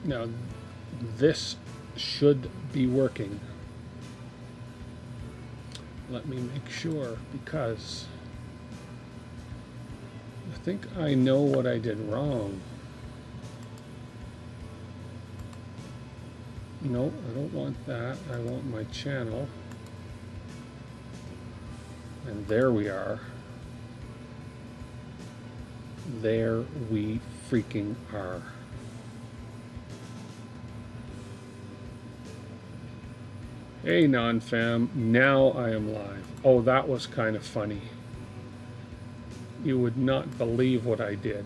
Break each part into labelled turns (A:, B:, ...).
A: Now, this should be working. Let me make sure, because I think I know what I did wrong. No, I don't want that. I want my channel. And there we are. There we freaking are. Hey, non-fam, now I am live. Oh, that was kind of funny. You would not believe what I did.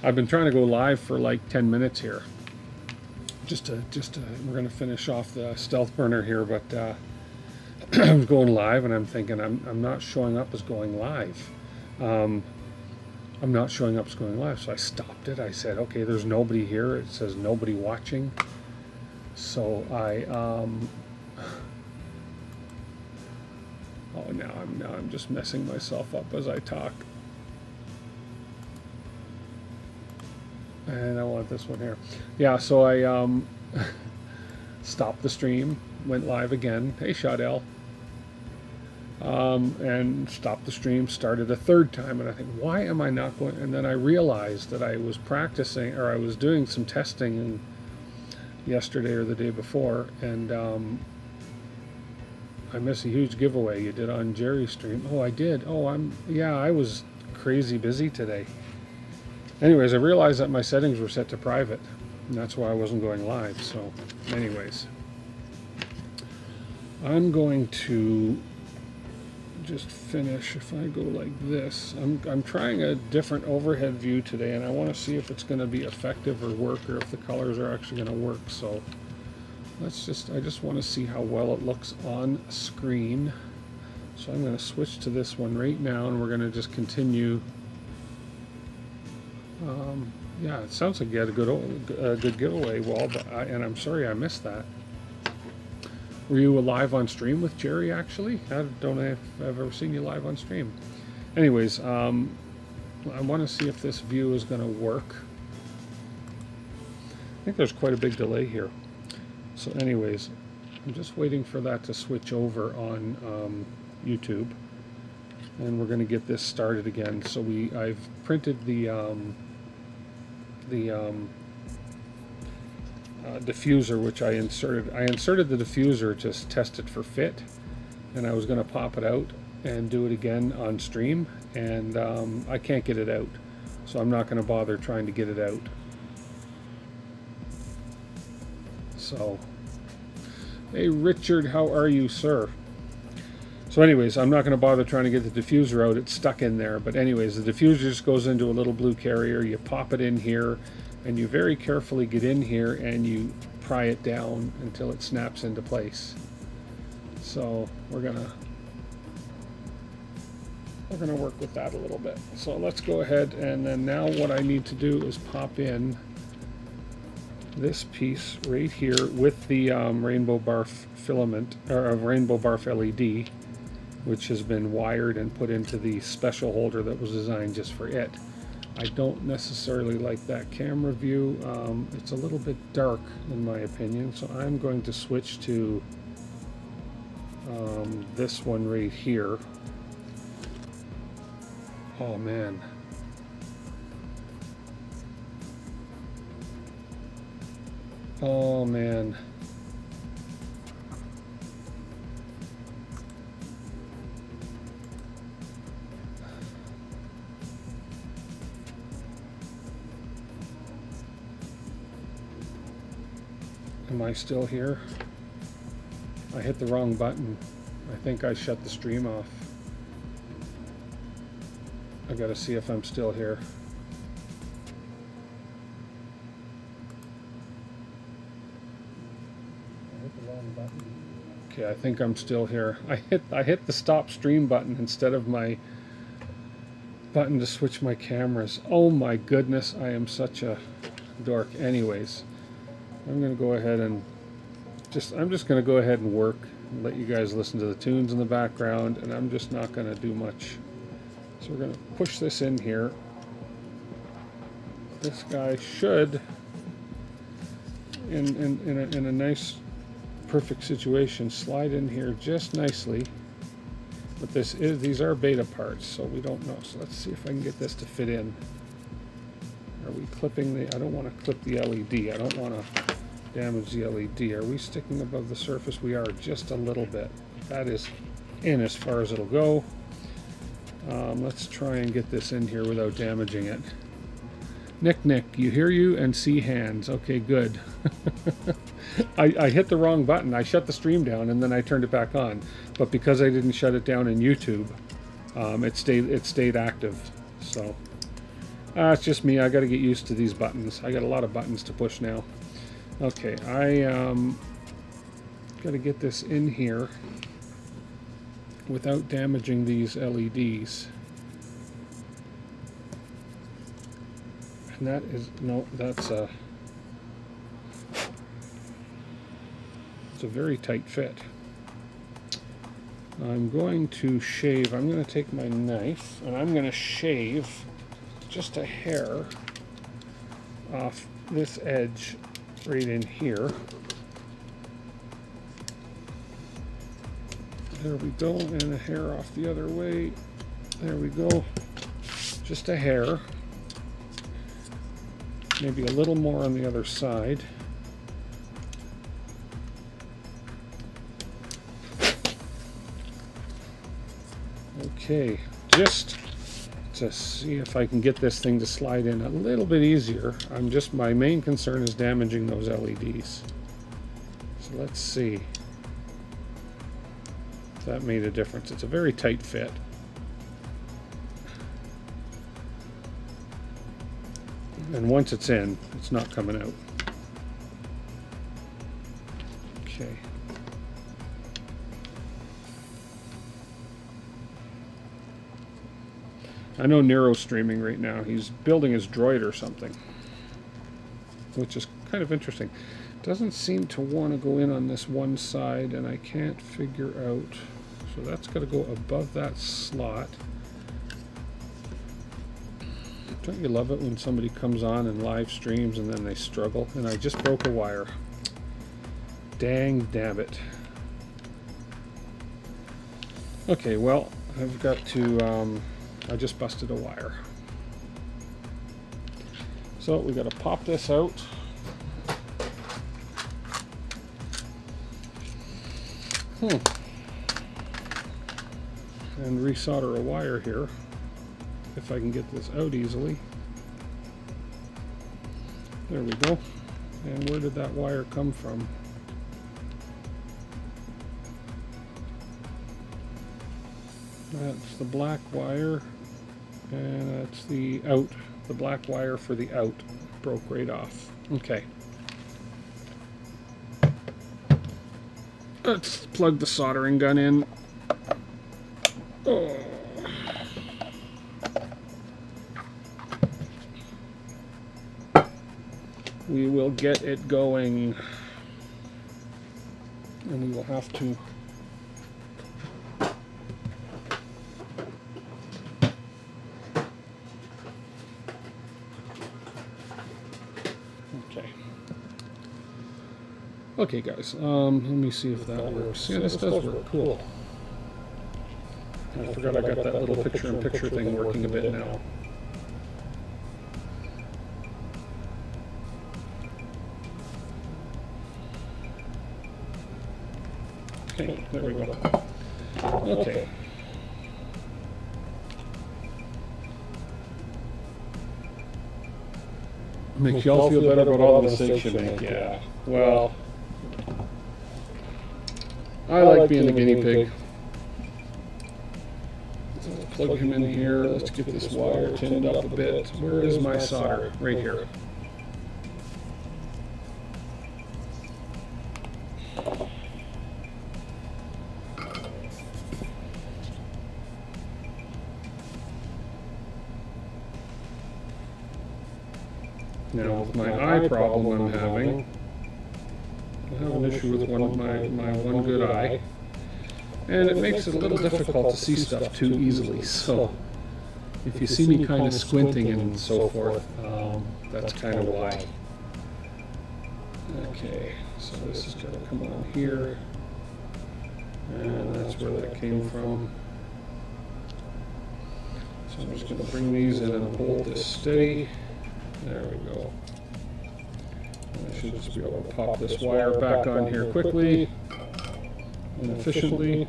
A: I've been trying to go live for like 10 minutes here. We're going to finish off the Stealthburner here, but I was going live and I'm thinking I'm not showing up as going live. I'm not showing up as going live, so I stopped it. I said, okay, there's nobody here. It says nobody watching. So oh, now I'm just messing myself up as I talk. And I want this one here. Yeah, so I stopped the stream, went live again. Hey, Shadell. And stopped the stream, started a third time, and I think, why am I not going? And then I realized that I was practicing, or I was doing some testing yesterday or the day before, and I missed a huge giveaway you did on Jerry's stream. Oh, I did. Oh, I was crazy busy today. Anyways, I realized that my settings were set to private, and that's why I wasn't going live. So, anyways, I'm going to just finish. If I go like this, I'm trying a different overhead view today, and I want to see if it's going to be effective or work, or if the colors are actually going to work. So I just want to see how well it looks on screen. So I'm going to switch to this one right now, and we're going to just continue. Yeah, it sounds like you had a good giveaway, Wall, and I'm sorry I missed that. Were you live on stream with Jerry, actually? I don't know if I've ever seen you live on stream. Anyways, I want to see if this view is going to work. I think there's quite a big delay here. So anyways, I'm just waiting for that to switch over on YouTube. And we're going to get this started again. So I've printed the diffuser, which I inserted. I inserted the diffuser to test it for fit, and I was going to pop it out and do it again on stream, and I can't get it out, so I'm not going to bother trying to get it out. So, hey Richard, how are you, sir? So anyways, I'm not going to bother trying to get the diffuser out. It's stuck in there. But anyways, the diffuser just goes into a little blue carrier. You pop it in here, and you very carefully get in here and you pry it down until it snaps into place. So we're gonna work with that a little bit. So let's go ahead, and then now what I need to do is pop in this piece right here with the rainbow barf filament, or rainbow barf LED, which has been wired and put into the special holder that was designed just for it. I don't necessarily like that camera view. It's a little bit dark in my opinion, so I'm going to switch to this one right here. Oh man. Oh man. Am I still here? I hit the wrong button. I think I shut the stream off. I gotta see if I'm still here. I hit the wrong button. Okay, I think I'm still here. I hit the stop stream button instead of my button to switch my cameras. Oh my goodness, I am such a dork. Anyways, I'm going to go ahead and I'm just going to go ahead and work and let you guys listen to the tunes in the background, and I'm just not going to do much. So we're going to push this in here, this guy should, in a nice, perfect situation, slide in here just nicely. But these are beta parts, so we don't know. So let's see if I can get this to fit in. Are we clipping the? I don't want to clip the LED. I don't want to damage the LED. Are we sticking above the surface? We are, just a little bit. That is in as far as it'll go. Let's try and get this in here without damaging it. Nick, you hear you and see hands. Okay, good. I hit the wrong button. I shut the stream down and then I turned it back on. But because I didn't shut it down in YouTube, it stayed active. So it's just me. I got to get used to these buttons. I got a lot of buttons to push now. Okay, I got to get this in here without damaging these LEDs. And that is, no, that's a, it's a very tight fit. I'm going to shave, I'm going to take my knife and I'm going to shave just a hair off this edge right in here. There we go, and a hair off the other way. There we go. Just a hair. Maybe a little more on the other side. Okay, just to see if I can get this thing to slide in a little bit easier. My main concern is damaging those LEDs. So let's see if that made a difference. It's a very tight fit. And once it's in, it's not coming out. Okay. I know Nero's streaming right now. He's building his droid or something, which is kind of interesting. Doesn't seem to want to go in on this one side, and I can't figure out. So that's got to go above that slot. Don't you love it when somebody comes on and live streams and then they struggle? And I just broke a wire. Dang nabbit. Okay, well, I've got to, I just busted a wire. So we got to pop this out. And resolder a wire here, if I can get this out easily. There we go. And where did that wire come from? That's the black wire, and that's the out. The black wire for the out broke right off. Okay. Let's plug the soldering gun in. Oh. We will get it going, and we will have to okay guys, let me see if that works. Yeah, this does work. Cool. I forgot I got that little picture-in-picture thing working a bit now. Okay, there we go. Okay. Make y'all feel better about all the mistakes you make. Yeah. Well, I like being the guinea pig. So we'll plug him in here. Let's get this wire tinned up a bit. Where is my solder? Right here. Now, with my eye problem I'm having, I have an issue with my one good eye, and it makes it a little difficult to see stuff too easily. So If you see me kind of squinting and so forth, that's kind of why. Okay, so this is going to come on here, and that's where that came from. So I'm just going to bring these in and hold this steady. There we go. And I should just be able to pop this wire back on here quickly and efficiently.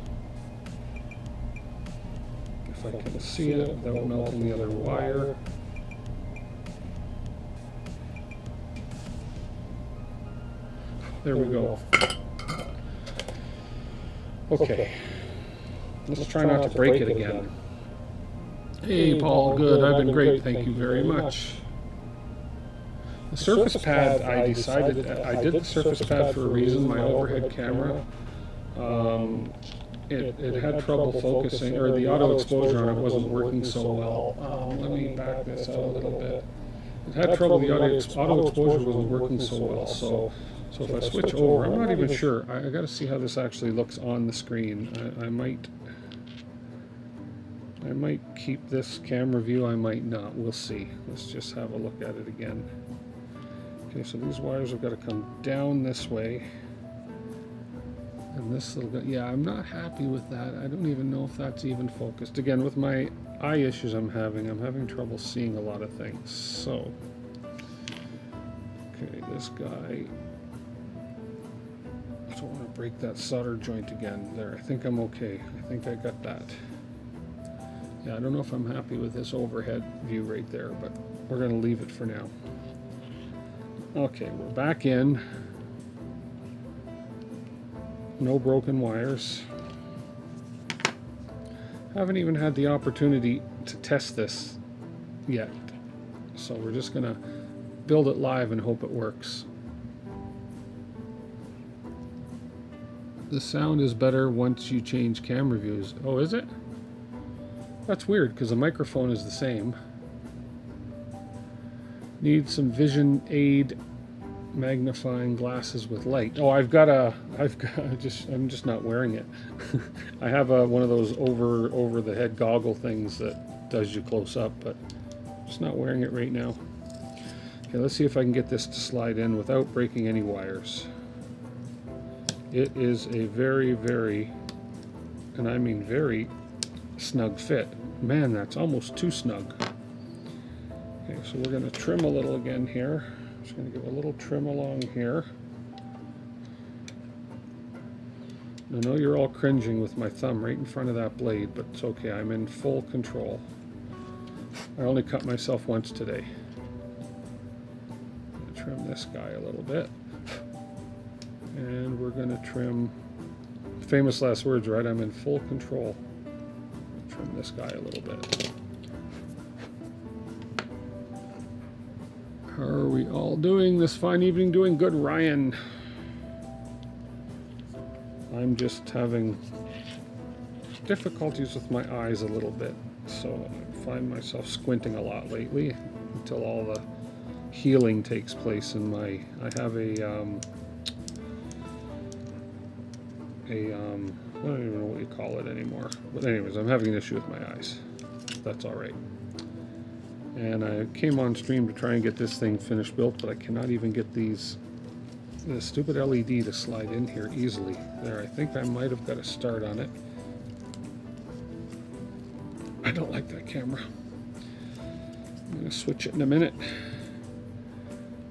A: If I can see it without melting the other wire. There we go. Okay. Let's try not to break it again. Hey, Paul, good. I've been great. Thank you very much. The surface pad, I decided, I did the surface pad for a reason. My overhead camera, it had trouble focusing, or the auto exposure on it wasn't working so well. Let me back this out a little bit. It had trouble, the auto exposure wasn't working so well, so if I switch over, I'm not even sure. I got to see how this actually looks on the screen. I might keep this camera view, I might not. We'll see. Let's just have a look at it again. Okay, so these wires have got to come down this way. And this little bit, yeah, I'm not happy with that. I don't even know if that's even focused. Again, with my eye issues I'm having trouble seeing a lot of things. So, okay, this guy, I don't want to break that solder joint again. There, I think I'm okay. I think I got that. Yeah, I don't know if I'm happy with this overhead view right there, but we're going to leave it for now. Okay, we're back in. No broken wires. Haven't even had the opportunity to test this yet. So we're just going to build it live and hope it works. The sound is better once you change camera views. Oh, is it? That's weird because the microphone is the same. Need some vision aid magnifying glasses with light. Oh, I'm just not wearing it. I have one of those over the head goggle things that does you close up, but I'm just not wearing it right now. Okay, let's see if I can get this to slide in without breaking any wires. It is a very, very, and I mean very, snug fit. Man, that's almost too snug. Okay, so we're going to trim a little again here. Just going to give a little trim along here. I know you're all cringing with my thumb right in front of that blade, but it's okay. I'm in full control. I only cut myself once today. I'm going to trim this guy a little bit. And we're going to trim, famous last words, right? I'm in full control. Trim this guy a little bit. How are we all doing this fine evening? Doing good, Ryan. I'm just having difficulties with my eyes a little bit, so I find myself squinting a lot lately until all the healing takes place in my, I have I don't even know what you call it anymore. But anyways, I'm having an issue with my eyes. That's all right. And I came on stream to try and get this thing finished built, but I cannot even get this stupid LED to slide in here easily. There, I think I might have got a start on it. I don't like that camera. I'm going to switch it in a minute.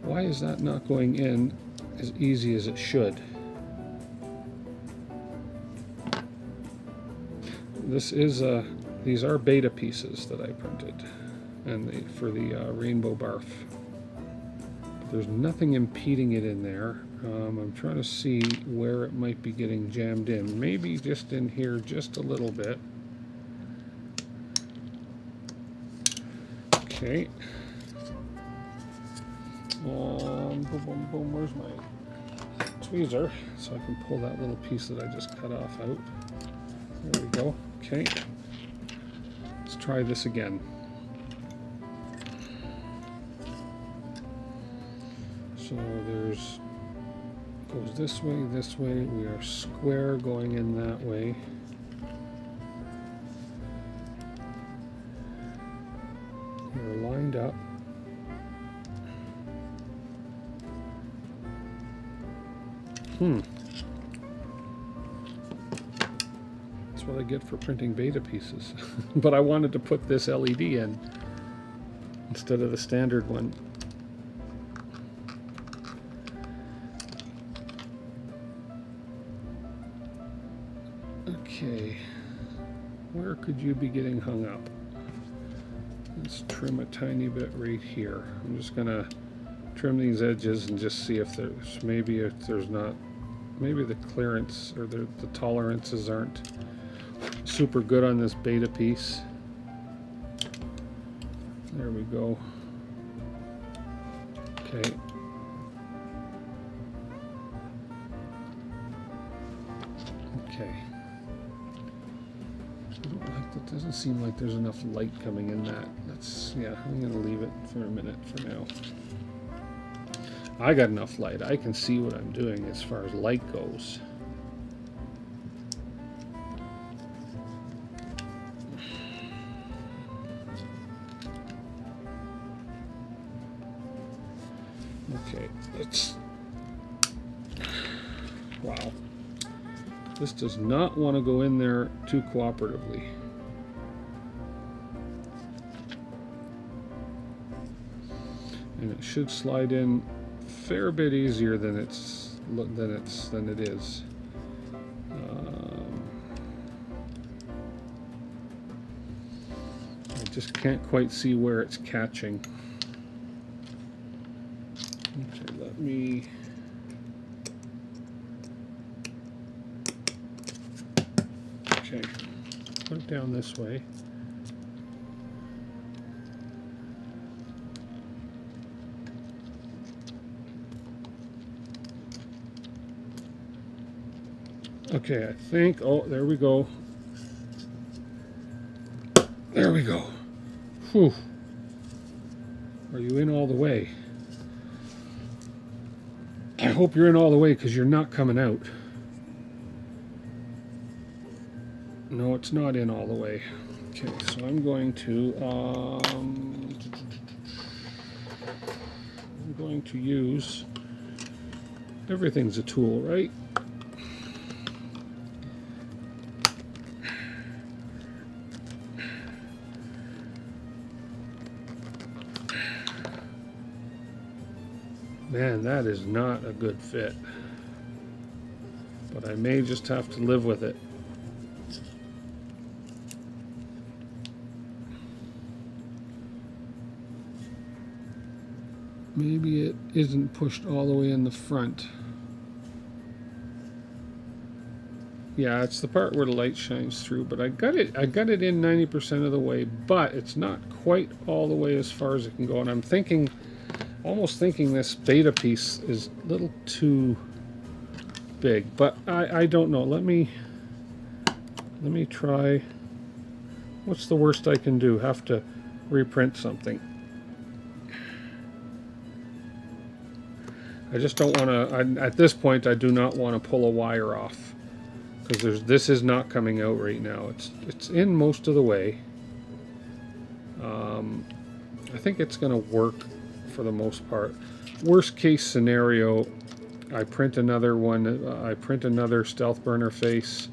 A: Why is that not going in as easy as it should? This is these are beta pieces that I printed, and for the rainbow barf. But there's nothing impeding it in there. I'm trying to see where it might be getting jammed in. Maybe just in here, just a little bit. Okay. Boom, boom, boom. Where's my tweezer? So I can pull that little piece that I just cut off out. There we go. Okay, let's try this again. So there's, goes this way, we are square going in that way. lined up. That's what I get for printing beta pieces. But I wanted to put this LED in instead of the standard one. Okay, where could you be getting hung up? Let's trim a tiny bit right here. I'm just gonna trim these edges and just see if there's maybe the clearance or the tolerances aren't super good on this beta piece. There we go. Okay. Okay. I don't like that. Doesn't seem like there's enough light coming in that. Yeah, I'm gonna leave it for a minute for now. I got enough light. I can see what I'm doing as far as light goes. Okay, wow. This does not want to go in there too cooperatively. And it should slide in a fair bit easier than it is. I just can't quite see where it's catching. Okay, let me. Okay, put it down this way. Okay, I think, oh, there we go. There we go. Whew. Are you in all the way? I hope you're in all the way because you're not coming out. No, it's not in all the way. Okay, so I'm going to use, everything's a tool, right? Man, that is not a good fit. But I may just have to live with it. Maybe it isn't pushed all the way in the front. Yeah, it's the part where the light shines through, but I got it in 90% of the way, but it's not quite all the way as far as it can go. And I'm thinking, almost thinking this beta piece is a little too big, but I don't know. Let me try. What's the worst I can do? Have to reprint something. I just don't want to, at this point I do not want to pull a wire off, because this is not coming out right now. It's in most of the way. I think it's going to work for the most part. Worst case scenario, I print another one. I print another Stealthburner face.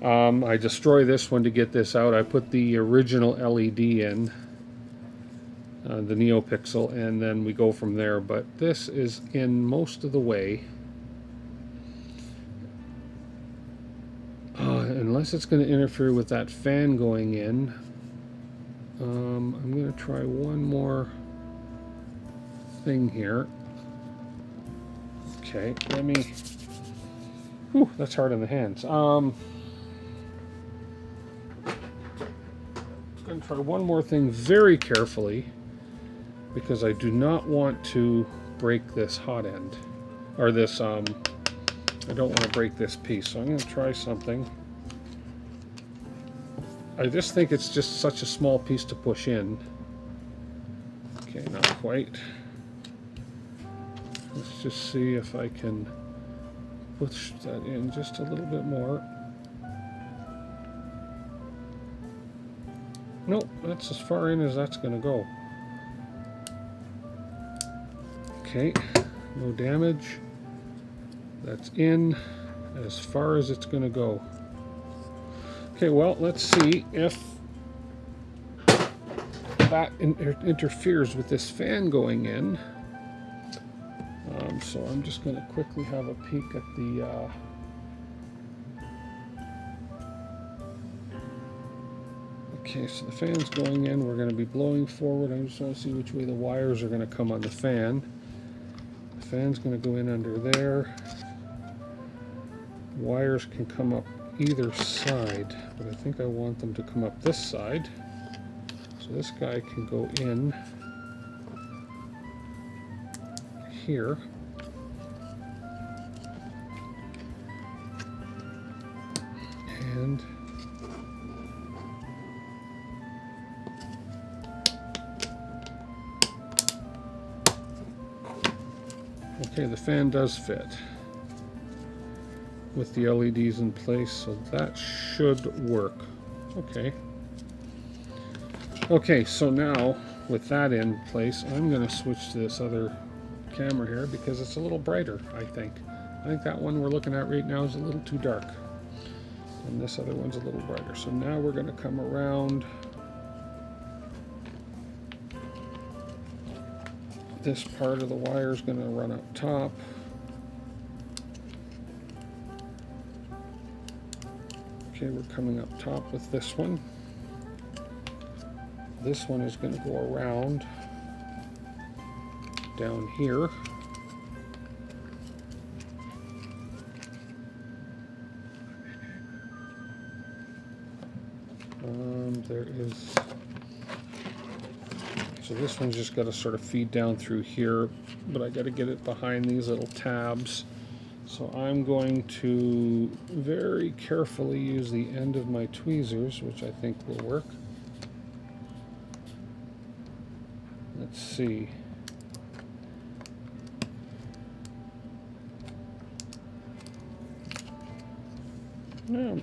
A: I destroy this one to get this out. I put the original LED in, the NeoPixel, and then we go from there. But this is in most of the way. Unless it's going to interfere with that fan going in, I'm going to try one more thing here. Okay, let me. Whew, that's hard on the hands. I'm going to try one more thing very carefully, because I do not want to break this hot end, or this. I don't want to break this piece, so I'm going to try something. I just think it's just such a small piece to push in. Okay, not quite. Let's just see if I can push that in just a little bit more. Nope, that's as far in as that's going to go. Okay, no damage. That's in as far as it's going to go. Okay, well, let's see if that interferes with this fan going in. So I'm just going to quickly have a peek at the okay, so the fan's going in. We're going to be blowing forward. I just want to see which way the wires are going to come on the fan. The fan's going to go in under there. Wires can come up either side, but I think I want them to come up this side. So this guy can go in here. And okay, the fan does fit with the LEDs in place, so that should work. Okay. Okay, so now with that in place, I'm going to switch to this other camera here because it's a little brighter, I think. I think that one we're looking at right now is a little too dark. And this other one's a little brighter. So now we're going to come around this part of the wire is going to run up top. Okay, we're coming up top with this one. This one is going to go around down here. There is, so this one's just got to sort of feed down through here, but I got to get it behind these little tabs. So I'm going to very carefully use the end of my tweezers, which I think will work. Let's see.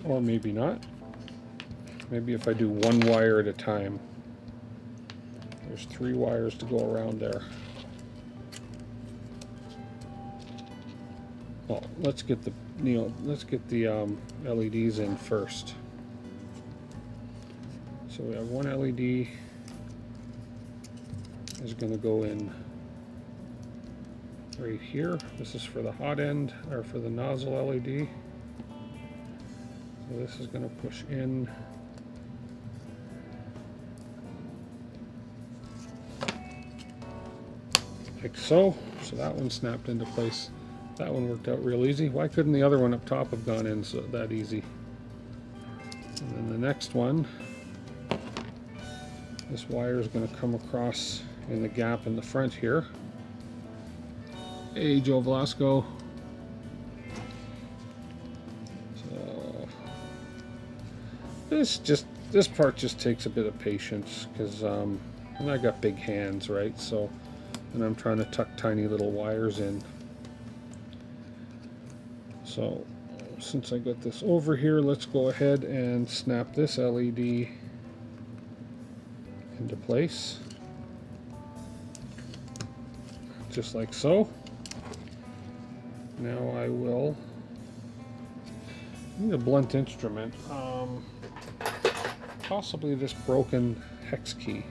A: Or maybe not. Maybe if I do one wire at a time. There's 3 wires to go around there. Well, let's get the LEDs in first. So we have one LED is going to go in right here. This is for the hot end, or for the nozzle LED. So this is going to push in. Like so. So that one snapped into place. That one worked out real easy. Why couldn't the other one up top have gone in so that easy? And then the next one, this wire is going to come across in the gap in the front here. Hey, Joe Velasco. So this part just takes a bit of patience because and I got big hands, right? So, and I'm trying to tuck tiny little wires in. So since I got this over here, let's go ahead and snap this LED into place. Just like so. Now I will need a blunt instrument. Possibly this broken hex key.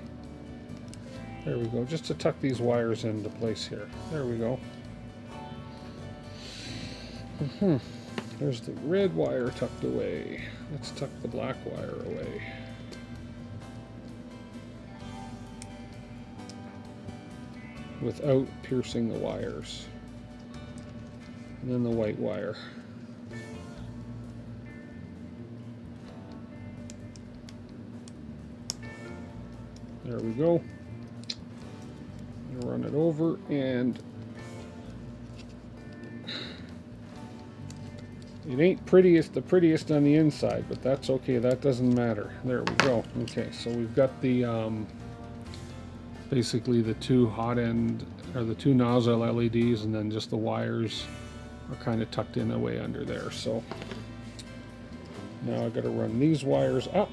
A: There we go, just to tuck these wires into place here. There we go. There's the red wire tucked away. Let's tuck the black wire away. Without piercing the wires. And then the white wire. There we go. Run it over, and it ain't the prettiest on the inside, but that's okay. That doesn't matter. There we go. Okay, so we've got the basically the 2 hot end, or the 2 nozzle LEDs, and then just the wires are kind of tucked in away under there. So now I've got to run these wires up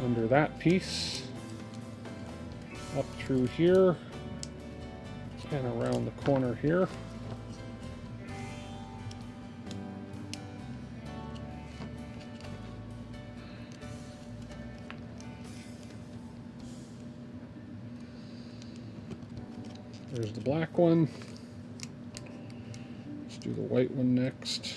A: under that piece, up through here, And around the corner here. There's the black one. Let's do the white one next.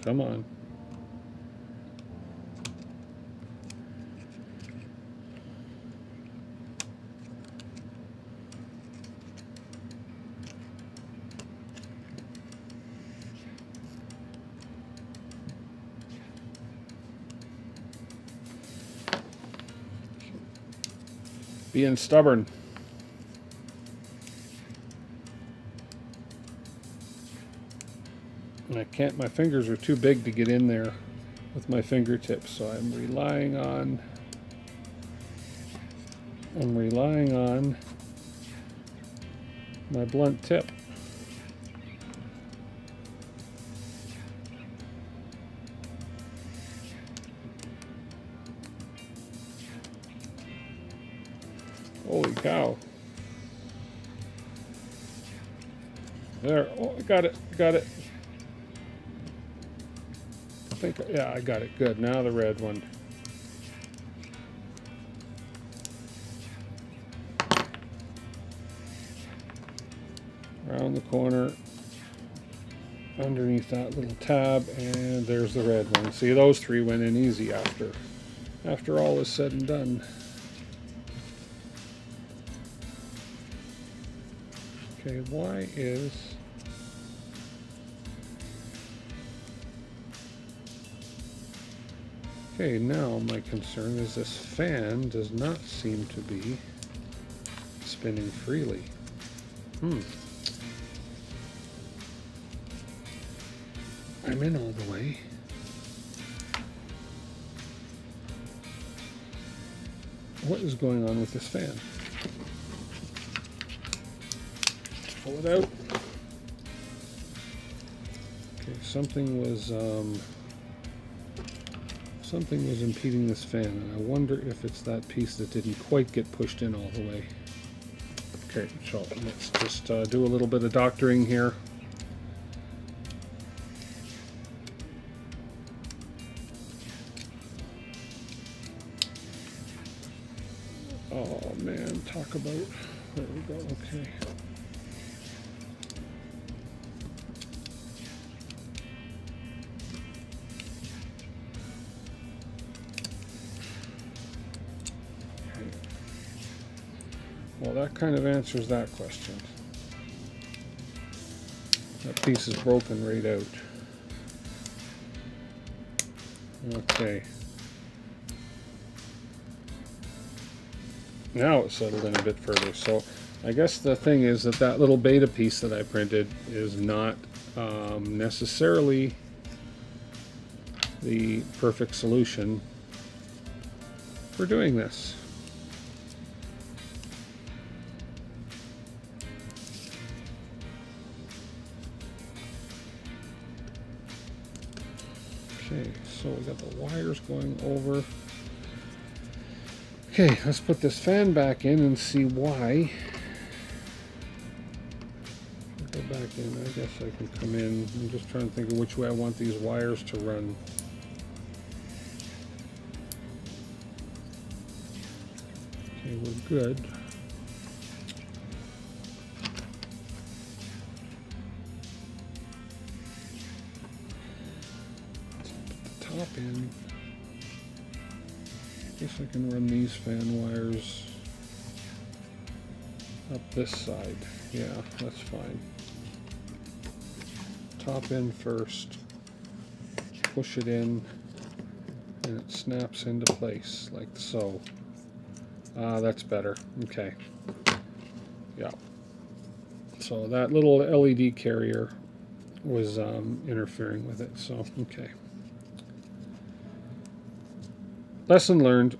A: Come on. Being stubborn. And I can't, my fingers are too big to get in there with my fingertips, so I'm relying on my blunt tip. Holy cow. There. Oh, I got it. Got it. I think, yeah, I got it. Good. Now the red one. Around the corner. Underneath that little tab. And there's the red one. See, those three went in easy after all is said and done. Okay, why is... Okay, now my concern is this fan does not seem to be spinning freely. I'm in all the way. What is going on with this fan? Pull it out. Okay, something was impeding this fan, and I wonder if it's that piece that didn't quite get pushed in all the way. Okay, so let's just do a little bit of doctoring here. Oh man, talk about... There we go, okay. Well, that kind of answers that question. That piece is broken right out. Okay. Now it's settled in a bit further. So I guess the thing is that that little beta piece that I printed is not necessarily the perfect solution for doing this. Okay, so we got the wires going over. Okay, let's put this fan back in and see why. Go back in. I guess I can come in. I'm just trying to think of which way I want these wires to run. Okay, we're good. Top in. I guess I can run these fan wires up this side. Yeah, that's fine. Top in first, push it in, and it snaps into place like so. That's better. Okay. Yeah. So that little LED carrier was interfering with it. So, okay. Lesson learned.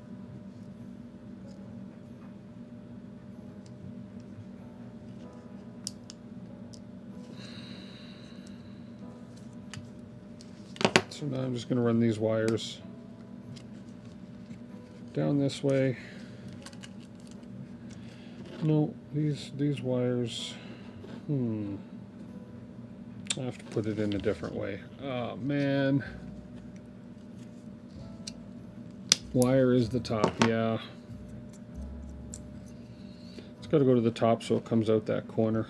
A: I'm just going to run these wires down this way. No, these wires. I have to put it in a different way. Oh man. Wire is the top, yeah. It's got to go to the top so it comes out that corner.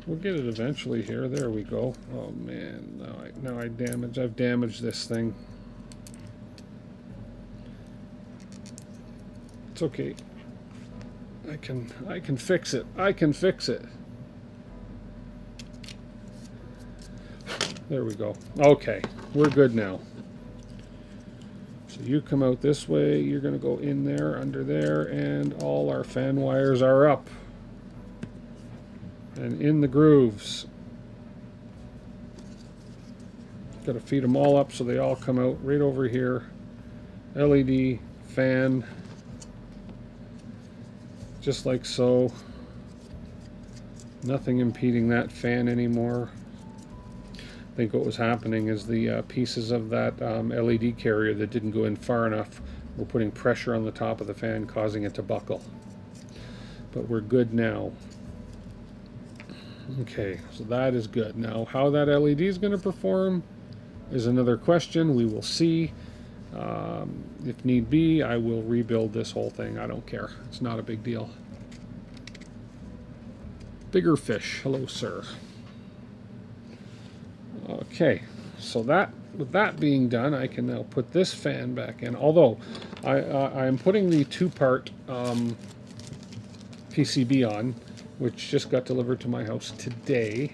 A: We'll get it eventually here. There we go. Oh man, I've damaged this thing. It's okay. I can fix it. I can fix it. There we go. Okay, we're good now. So you come out this way, you're going to go in there, under there, and all our fan wires are up. And in the grooves. Got to feed them all up so they all come out right over here. LED, fan, just like so. Nothing impeding that fan anymore. I think what was happening is the pieces of that LED carrier that didn't go in far enough were putting pressure on the top of the fan, causing it to buckle. But we're good now. Okay, so that is good. Now, how that LED is going to perform is another question. We will see. If need be, I will rebuild this whole thing. I don't care. It's not a big deal. Bigger fish. Hello, sir. Okay, so with that being done, I can now put this fan back in. Although I am putting the two-part PCB on, which just got delivered to my house today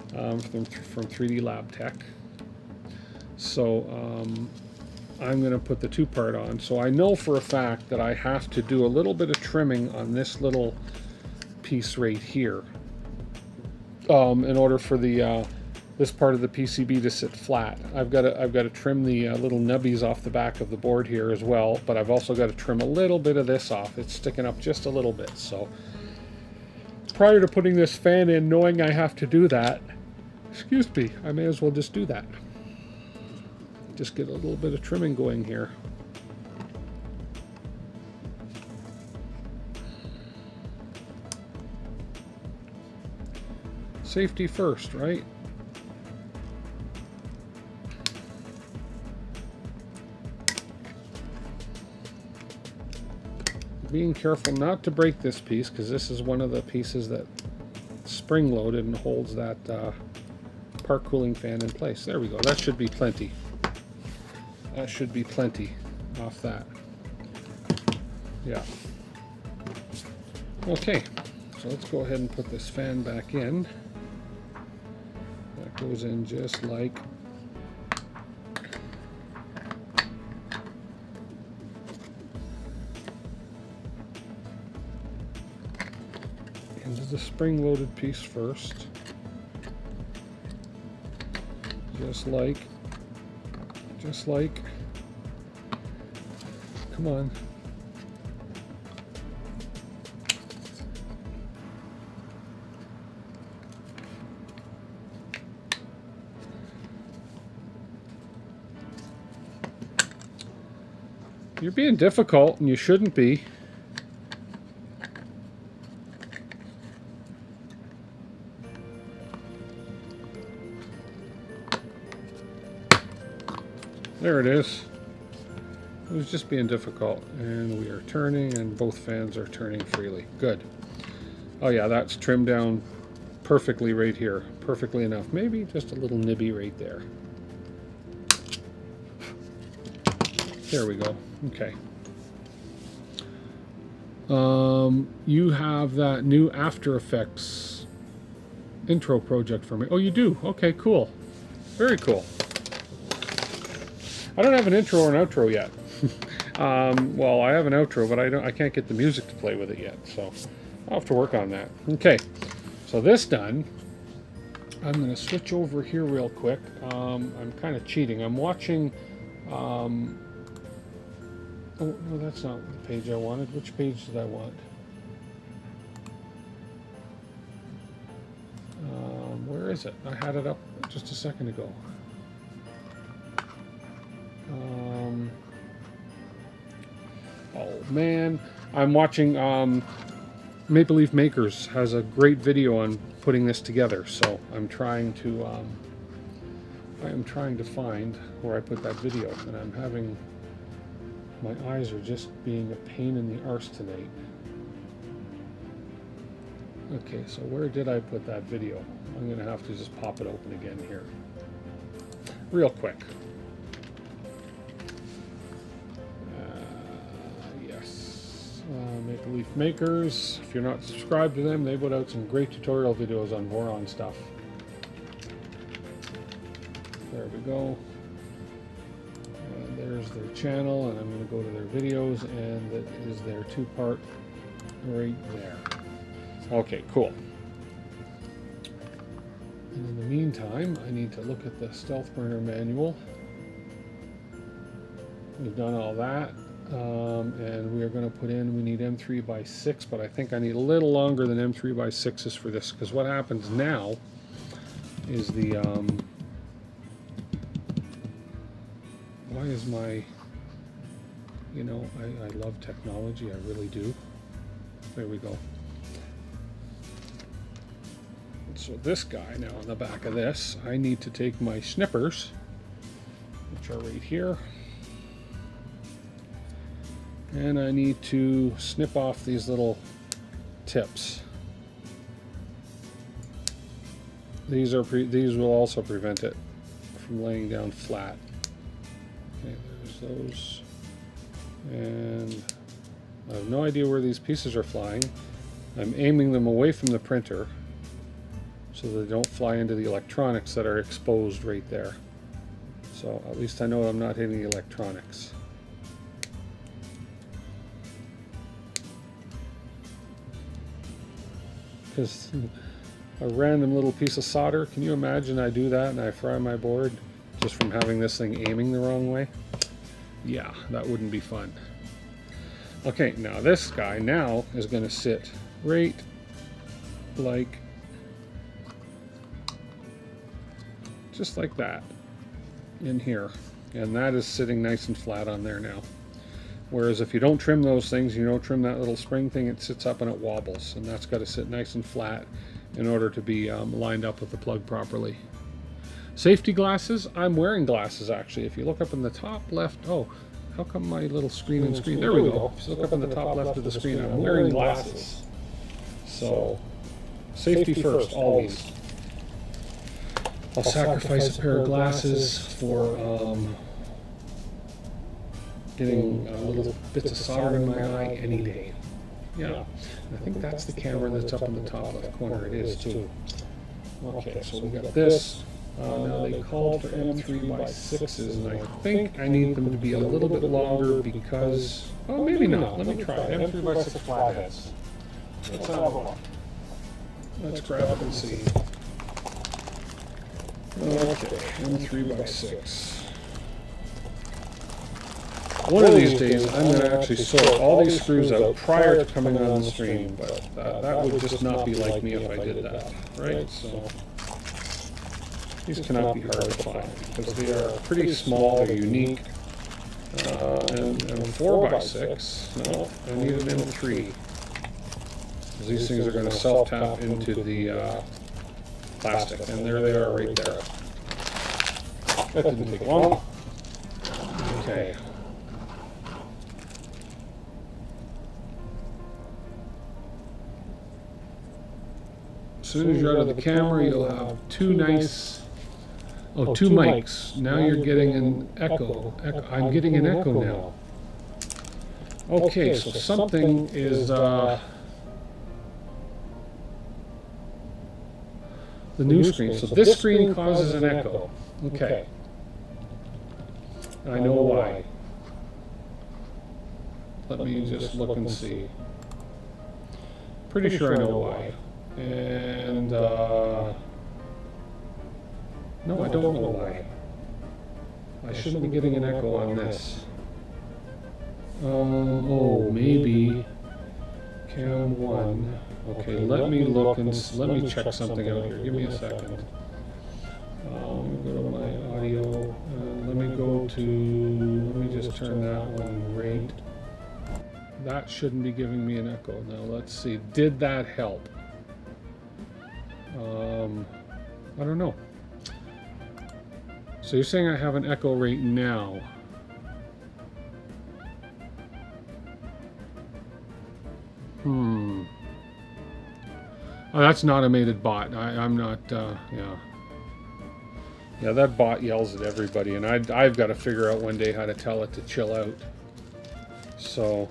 A: from 3D Lab Tech. So I'm going to put the two-part on. So I know for a fact that I have to do a little bit of trimming on this little piece right here in order for the this part of the PCB to sit flat. I've got to trim the little nubbies off the back of the board here as well, but I've also got to trim a little bit of this off. It's sticking up just a little bit. So prior to putting this fan in, knowing I have to do that, excuse me, I may as well just do that. Just get a little bit of trimming going here. Safety first, right? Being careful not to break this piece, because this is one of the pieces that spring loaded and holds that park cooling fan in place. There we go. That should be plenty. That should be plenty off that. Yeah. Okay, so let's go ahead and put this fan back in. That goes in just like into the spring-loaded piece first, just like, come on. You're being difficult, and you shouldn't be. There it is. It was just being difficult. And we are turning, and both fans are turning freely. Good. Oh yeah, that's trimmed down perfectly right here. Perfectly enough. Maybe just a little nibby right there. There we go. Okay. You have that new After Effects intro project for me. Oh, you do? Okay, cool. Very cool. I don't have an intro or an outro yet. Well, I have an outro, but I can't get the music to play with it yet, so I'll have to work on that. Okay, so this done, I'm going to switch over here real quick. I'm kind of cheating. I'm watching. Oh no, that's not the page I wanted. Which page did I want? Where is it? I had it up just a second ago. Oh man, I'm watching Maple Leaf Makers has a great video on putting this together, so I'm trying to find where I put that video, and I'm having, my eyes are just being a pain in the arse tonight. Okay, so where did I put that video? I'm gonna have to just pop it open again here real quick. Maple Leaf Makers. If you're not subscribed to them, they put out some great tutorial videos on Voron stuff. There we go. And there's their channel, and I'm going to go to their videos, and that is their two-part right there. Okay, cool. And in the meantime, I need to look at the Stealthburner manual. We've done all that. And we are going to put in, we need M3x6, but I think I need a little longer than M3x6s for this, because what happens now is the, why is my, you know, I love technology, I really do. There we go. So this guy now on the back of this, I need to take my snippers, which are right here, and I need to snip off these little tips. These will also prevent it from laying down flat. Okay, there's those. And I have no idea where these pieces are flying. I'm aiming them away from the printer so they don't fly into the electronics that are exposed right there. So at least I know I'm not hitting the electronics. Because a random little piece of solder, can you imagine I do that and I fry my board just from having this thing aiming the wrong way? Yeah, that wouldn't be fun. Okay, now this guy now is going to sit right like, just like that in here, and that is sitting nice and flat on there now. Whereas if you don't trim those things, you don't trim that little spring thing, it sits up and it wobbles, and that's got to sit nice and flat in order to be lined up with the plug properly. Safety glasses, I'm wearing glasses actually. If you look up in the top left, oh, how come my little screen and screen, there we go. If you look up in the top left of the screen, I'm wearing glasses. So, safety first, always. I'll sacrifice a pair of glasses for getting little bits of solder in my eye any day. Yeah, I think that's the camera that's up in the top left corner. It is too. Okay, so we got this. Now they called for M3x6s, and I think I need them to be a little bit longer because, oh, maybe not. Let me try M3x6 flatheads. Let's have a look. Let's grab it and see. Okay, M3x6. One of these days, I'm going to actually sort all these screws out prior to coming on the stream, but that would just not be like me if I did that, right? So these cannot be hard to find because they are pretty small, they're unique, and 4x6, no, I need an M3. Because these things are going to self-tap into the plastic, and there they are right there. That didn't take long. Okay. As soon as you're out of the camera, you'll have two nice, two mics. Now you're getting an echo. I'm getting an echo now. Okay, so something is, the new screen. So this screen causes an echo. Okay. I know why. Let me just look and see. Pretty sure I know why. And, no, I don't know why. I shouldn't be getting an echo on this. Oh, maybe cam 1. Okay, let me look and let me check something out here. Give me a second. Go to my audio. Let me go to, let me just turn that one rate. That shouldn't be giving me an echo. Now let's see, did that help? I don't know. So you're saying I have an echo rate now. Oh, that's an automated bot. I'm not, yeah. Yeah, that bot yells at everybody, and I've got to figure out one day how to tell it to chill out. So,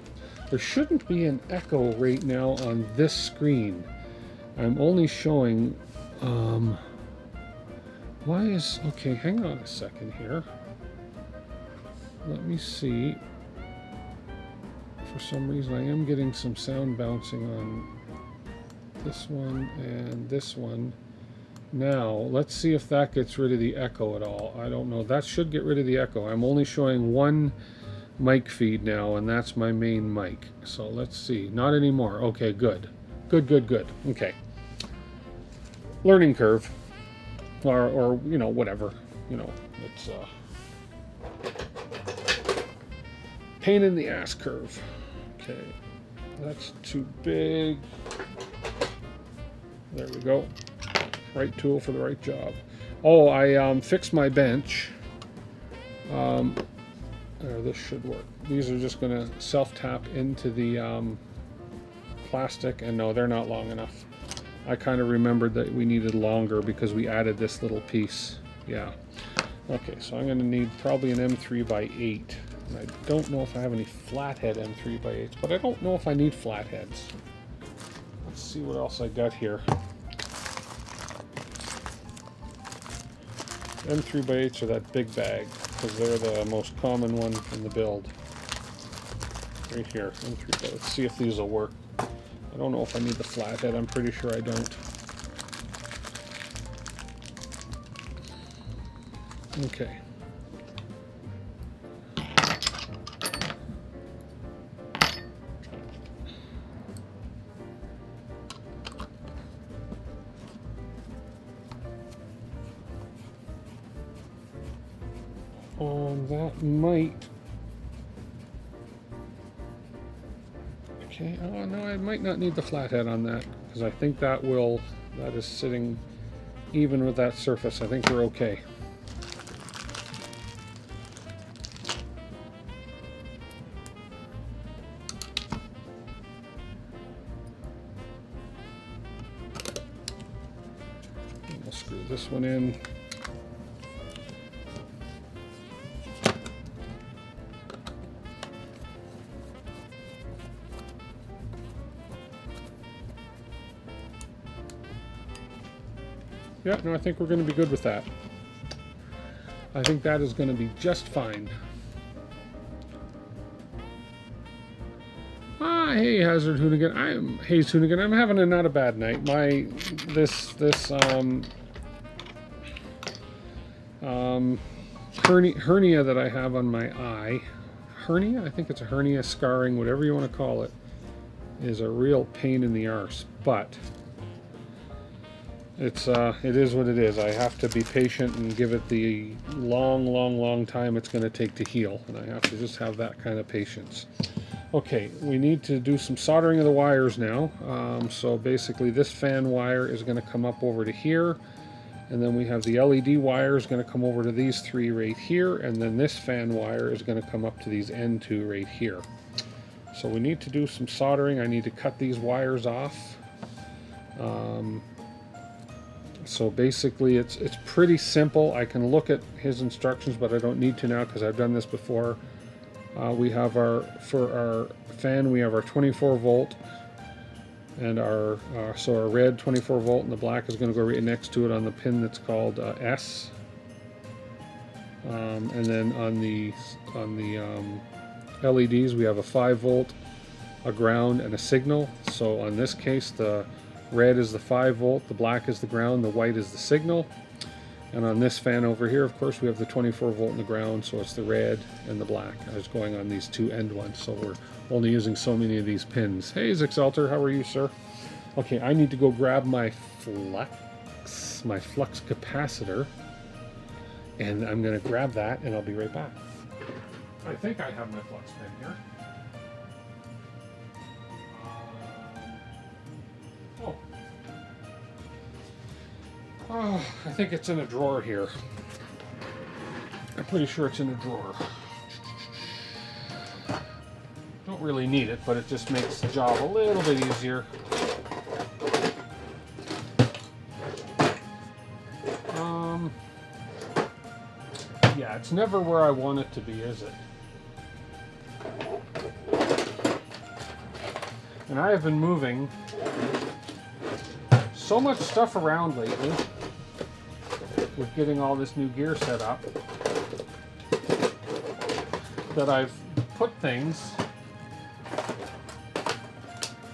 A: there shouldn't be an echo right now on this screen. I'm only showing, why is, okay, hang on a second here. Let me see. For some reason, I am getting some sound bouncing on this one and this one. Now, let's see if that gets rid of the echo at all. I don't know. That should get rid of the echo. I'm only showing one mic feed now, and that's my main mic. So let's see. Not anymore. Okay, good. Good. Okay. Learning curve. Or you know, whatever. You know, it's pain in the ass curve. Okay. That's too big. There we go. Right tool for the right job. Oh, I fixed my bench. This should work. These are just going to self-tap into the plastic, and no, they're not long enough. I kind of remembered that we needed longer because we added this little piece. Yeah. Okay, so I'm going to need probably an M3x8. And I don't know if I have any flathead M3x8s, but I don't know if I need flatheads. Let's see what else I got here. M3x8s are that big bag, because they're the most common one in the build. Right here, M3x8. Let's see if these will work. I don't know if I need the flathead, I'm pretty sure I don't. Okay. That might... Okay, oh no, I might not need the flathead on that, because I think that will... That is sitting even with that surface. I think we're okay. And we'll screw this one in. Yeah, no, I think we're going to be good with that. I think that is going to be just fine. Ah, hey, Hazard Hoonigan. I'm Hayes Hoonigan. I'm having not a bad night. My this hernia that I have on my eye, hernia? I think it's a hernia, scarring, whatever you want to call it, is a real pain in the arse. But it is what it is. I have to be patient and give it the long time it's going to take to heal, and I have to just have that kind of patience. Okay, we need to do some soldering of the wires now. So basically this fan wire is going to come up over to here, and then we have the LED wire is going to come over to these three right here, and then this fan wire is going to come up to these end two right here. So we need to do some soldering. I need to cut these wires off. So basically it's pretty simple. I can look at his instructions, but I don't need to now because I've done this before. We have for our fan, we have our 24 volt and so our red 24 volt and the black is going to go right next to it on the pin that's called S. And then on the LEDs we have a 5 volt, a ground, and a signal. So on this case the red is the 5 volt, the black is the ground, the white is the signal. And on this fan over here, of course, we have the 24 volt and the ground, so it's the red and the black. I was going on these two end ones, so we're only using so many of these pins. Hey, Zixelter, how are you, sir? Okay, I need to go grab my flux capacitor. And I'm going to grab that and I'll be right back. I think I have my flux pen here. Oh, I think it's in a drawer here. I'm pretty sure it's in a drawer. Don't really need it, but it just makes the job a little bit easier. Yeah, it's never where I want it to be, is it? And I have been moving so much stuff around lately with getting all this new gear set up that I've put things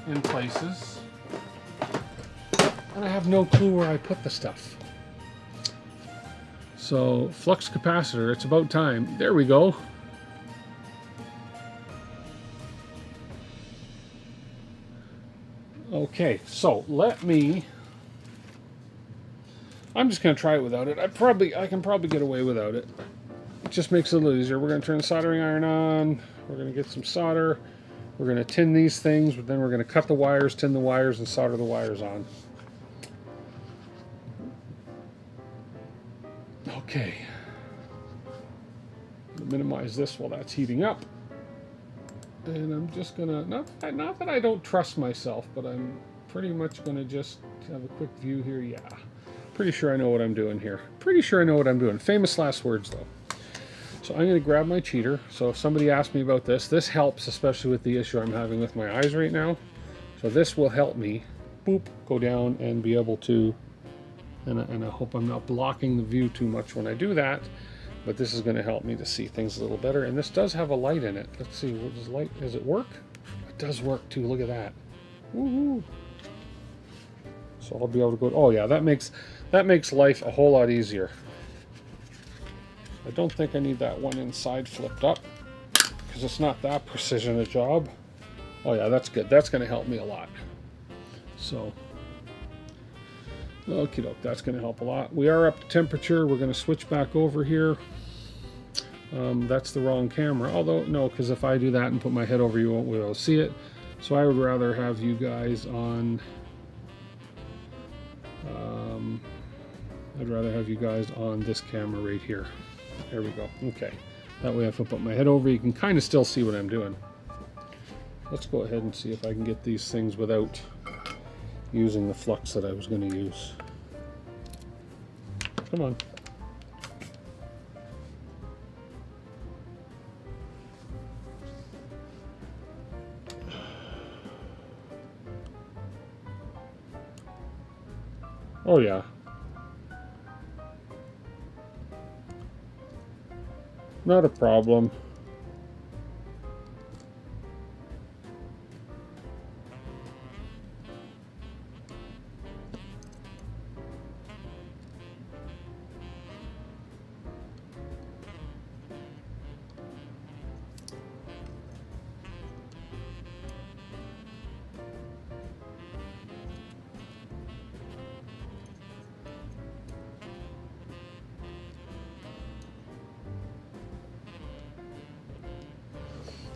A: in places and I have no clue where I put the stuff. So, flux capacitor, it's about time. There we go. Okay, so I'm just going to try it without it. I can probably get away without it. It just makes it a little easier. We're going to turn the soldering iron on. We're going to get some solder. We're going to tin these things, but then we're going to cut the wires, tin the wires, and solder the wires on. Okay. Minimize this while that's heating up. And I'm just going to, not that I don't trust myself, but I'm pretty much going to just have a quick view here. Yeah. Pretty sure I know what I'm doing here. Pretty sure I know what I'm doing. Famous last words, though. So I'm going to grab my cheater. So if somebody asks me about this, this helps, especially with the issue I'm having with my eyes right now. So this will help me, boop, go down and be able to, and I hope I'm not blocking the view too much when I do that, but this is going to help me to see things a little better. And this does have a light in it. Let's see, what does light, does it work? It does work too, look at that. Woohoo! So I'll be able to go, oh yeah, that makes life a whole lot easier. I don't think I need that one inside flipped up because it's not that precision a job. Oh yeah, that's good. That's going to help me a lot. So, okie doke, that's going to help a lot. We are up to temperature. We're going to switch back over here. That's the wrong camera. Although, no, because if I do that and put my head over, you won't be able to see it. So I would rather have you guys on... I'd rather have you guys on this camera right here. There we go. Okay. That way if I put my head over, you can kind of still see what I'm doing. Let's go ahead and see if I can get these things without using the flux that I was going to use. Come on. Oh yeah. Not a problem.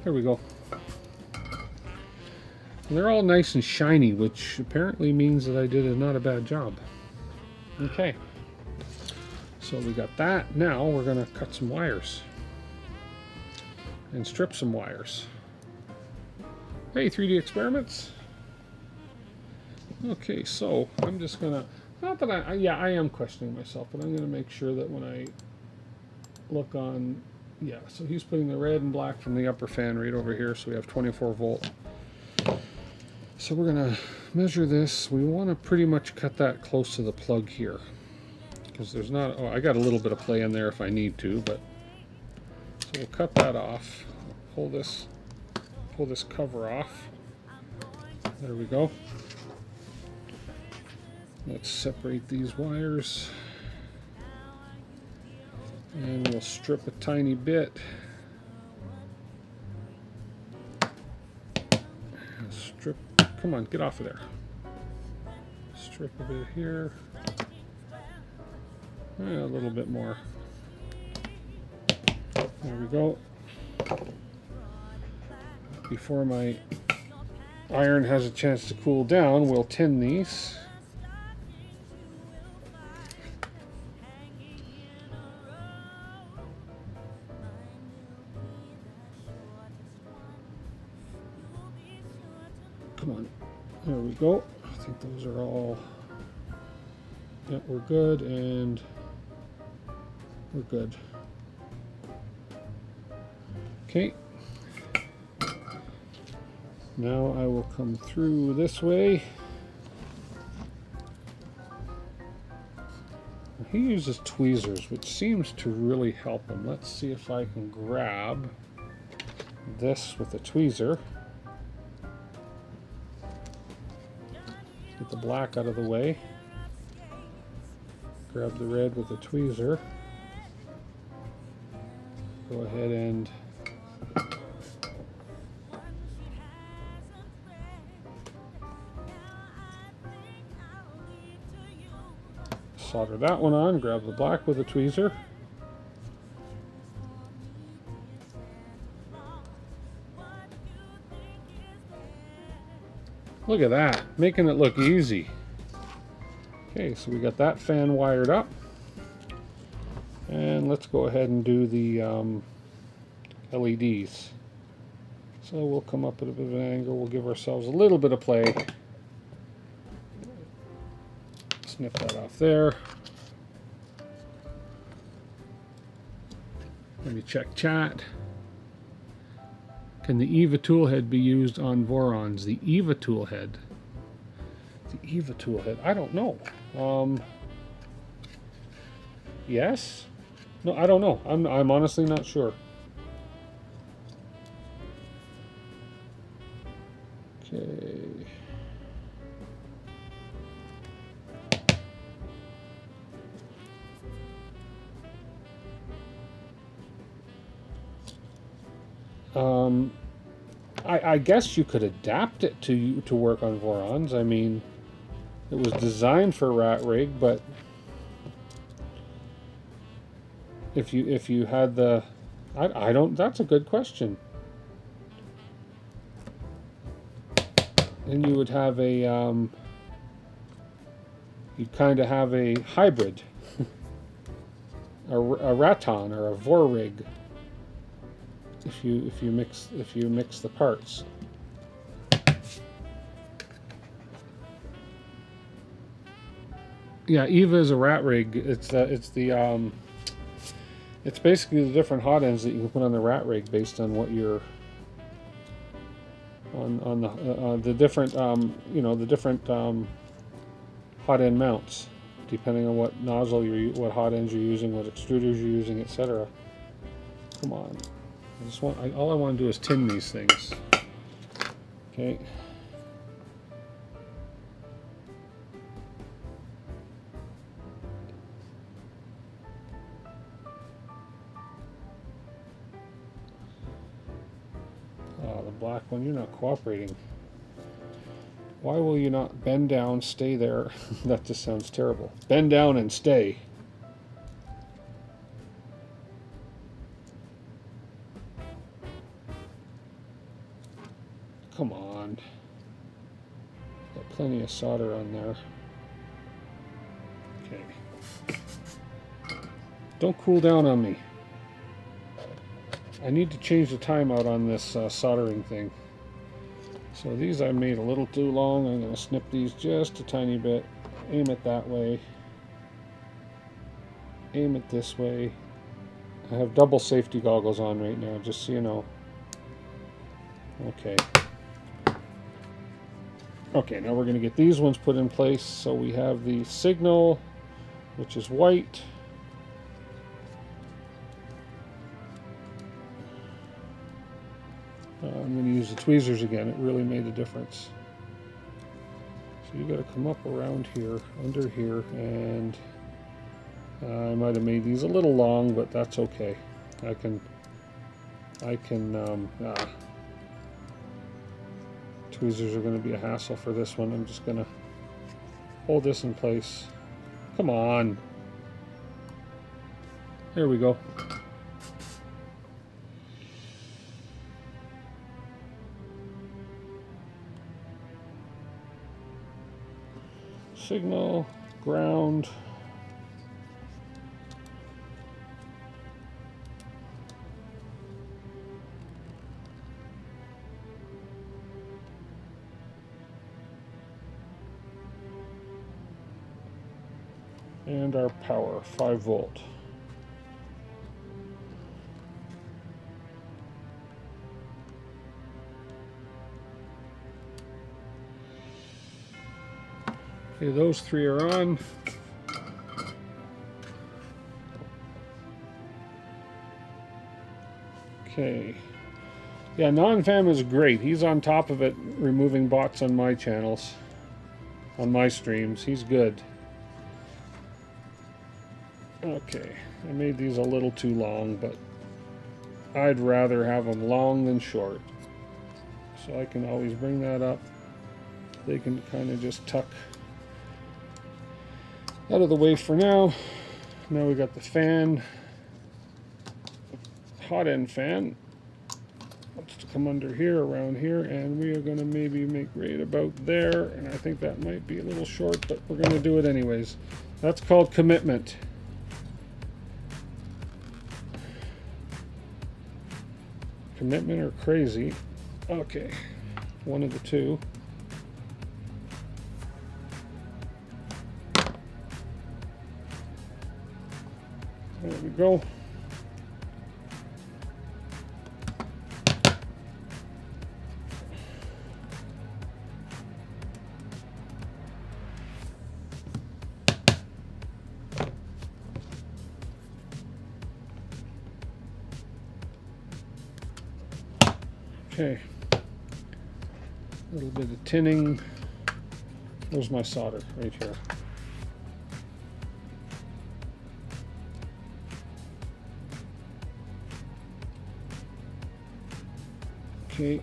A: There we go. And they're all nice and shiny, which apparently means that I did not a bad job. Okay. So we got that. Now we're going to cut some wires. And strip some wires. Hey, 3D Experiments. Okay, so I'm just going to... Not that I am questioning myself, but I'm going to make sure that when I look on... Yeah, so he's putting the red and black from the upper fan right over here, so we have 24 volt. So we're going to measure this. We want to pretty much cut that close to the plug here. Because there's not... Oh, I got a little bit of play in there if I need to, but... So we'll cut that off. Pull this cover off. There we go. Let's separate these wires. And we'll strip a tiny bit. Strip, come on, get off of there. Strip a bit here. A little bit more. There we go. Before my iron has a chance to cool down, we'll tin these. Come on. There we go. I think those are all... Yeah, we're good, and we're good. Okay. Now I will come through this way. He uses tweezers, which seems to really help him. Let's see if I can grab this with a tweezer. Get the black out of the way. Grab the red with a tweezer. Go ahead and solder that one on. Grab the black with a tweezer. Look at that, making it look easy. Okay, so we got that fan wired up. And let's go ahead and do the LEDs. So we'll come up at a bit of an angle. We'll give ourselves a little bit of play. Snip that off there. Let me check chat. Can the EVA toolhead be used on Vorons? The EVA toolhead. The EVA toolhead. I don't know. Yes? No, I don't know. I'm honestly not sure. Okay. I guess you could adapt it to work on Vorons. I mean, it was designed for rat rig, but if you had the, I don't. That's a good question. And you would have a you'd kind of have a hybrid, a Raton or a Vorrig. If you mix the parts. Yeah, EVA is a rat rig. It's basically the different hot ends that you can put on the rat rig based on what you're on the different the different hot end mounts, depending on what nozzle what hot ends you're using, what extruders you're using, etc. Come on. All I want to do is tin these things. Okay. Oh, the black one, you're not cooperating. Why will you not bend down, stay there? That just sounds terrible. Bend down and stay. Come on. Got plenty of solder on there. Okay. Don't cool down on me. I need to change the timeout on this soldering thing. So these I made a little too long. I'm going to snip these just a tiny bit. Aim it that way. Aim it this way. I have double safety goggles on right now, just so you know. Okay. Okay, now we're going to get these ones put in place. So we have the signal, which is white. I'm going to use the tweezers again. It really made a difference. So you got to come up around here, under here, and I might have made these a little long, but that's okay. I can tweezers are going to be a hassle for this one. I'm just going to hold this in place. Come on. There we go. signal, ground. And our power, 5 volt. Okay, those 3 are on. Okay. Yeah, Non-Fam is great. He's on top of it, removing bots on my channels, on my streams. He's good. Okay, I made these a little too long, but I'd rather have them long than short. So I can always bring that up. They can kind of just tuck out of the way for now. Now we got the fan, hot end fan. Let's come under here, around here, and we are going to maybe make right about there. And I think that might be a little short, but we're going to do it anyways. That's called commitment. Commitment or crazy. Okay, one of the two. There we go. Okay, a little bit of tinning. Where's my solder? Right here. Okay.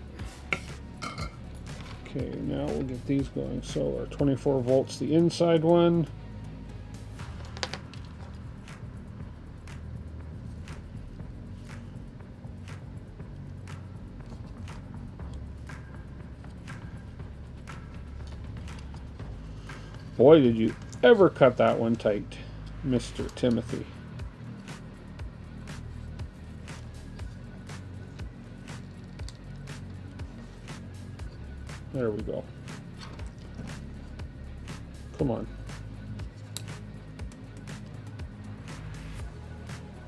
A: Okay, now we'll get these going. So our 24 volts, the inside one. Boy, did you ever cut that one tight, Mr. Timothy. There we go. Come on.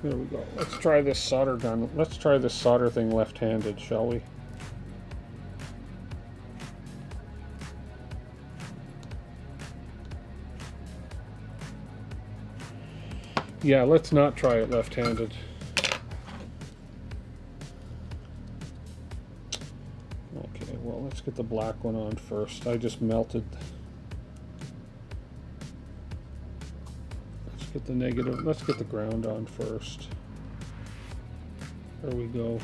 A: There we go. Let's try this solder gun. Let's try this solder thing left-handed, shall we? Yeah, let's not try it left-handed. Okay, well, let's get the black one on first. I just melted. Let's get the negative. Let's get the ground on first. There we go.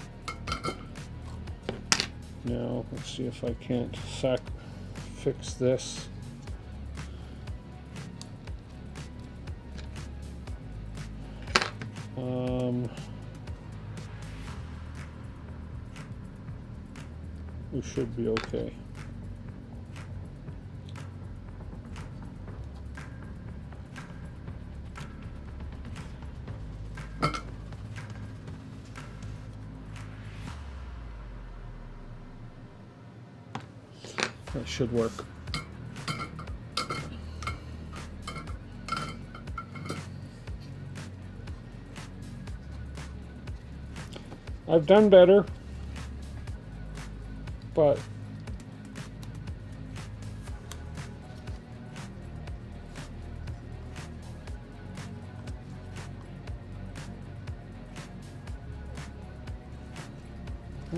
A: Now, let's see if I can't fix this. We should be okay. That should work. I've done better, but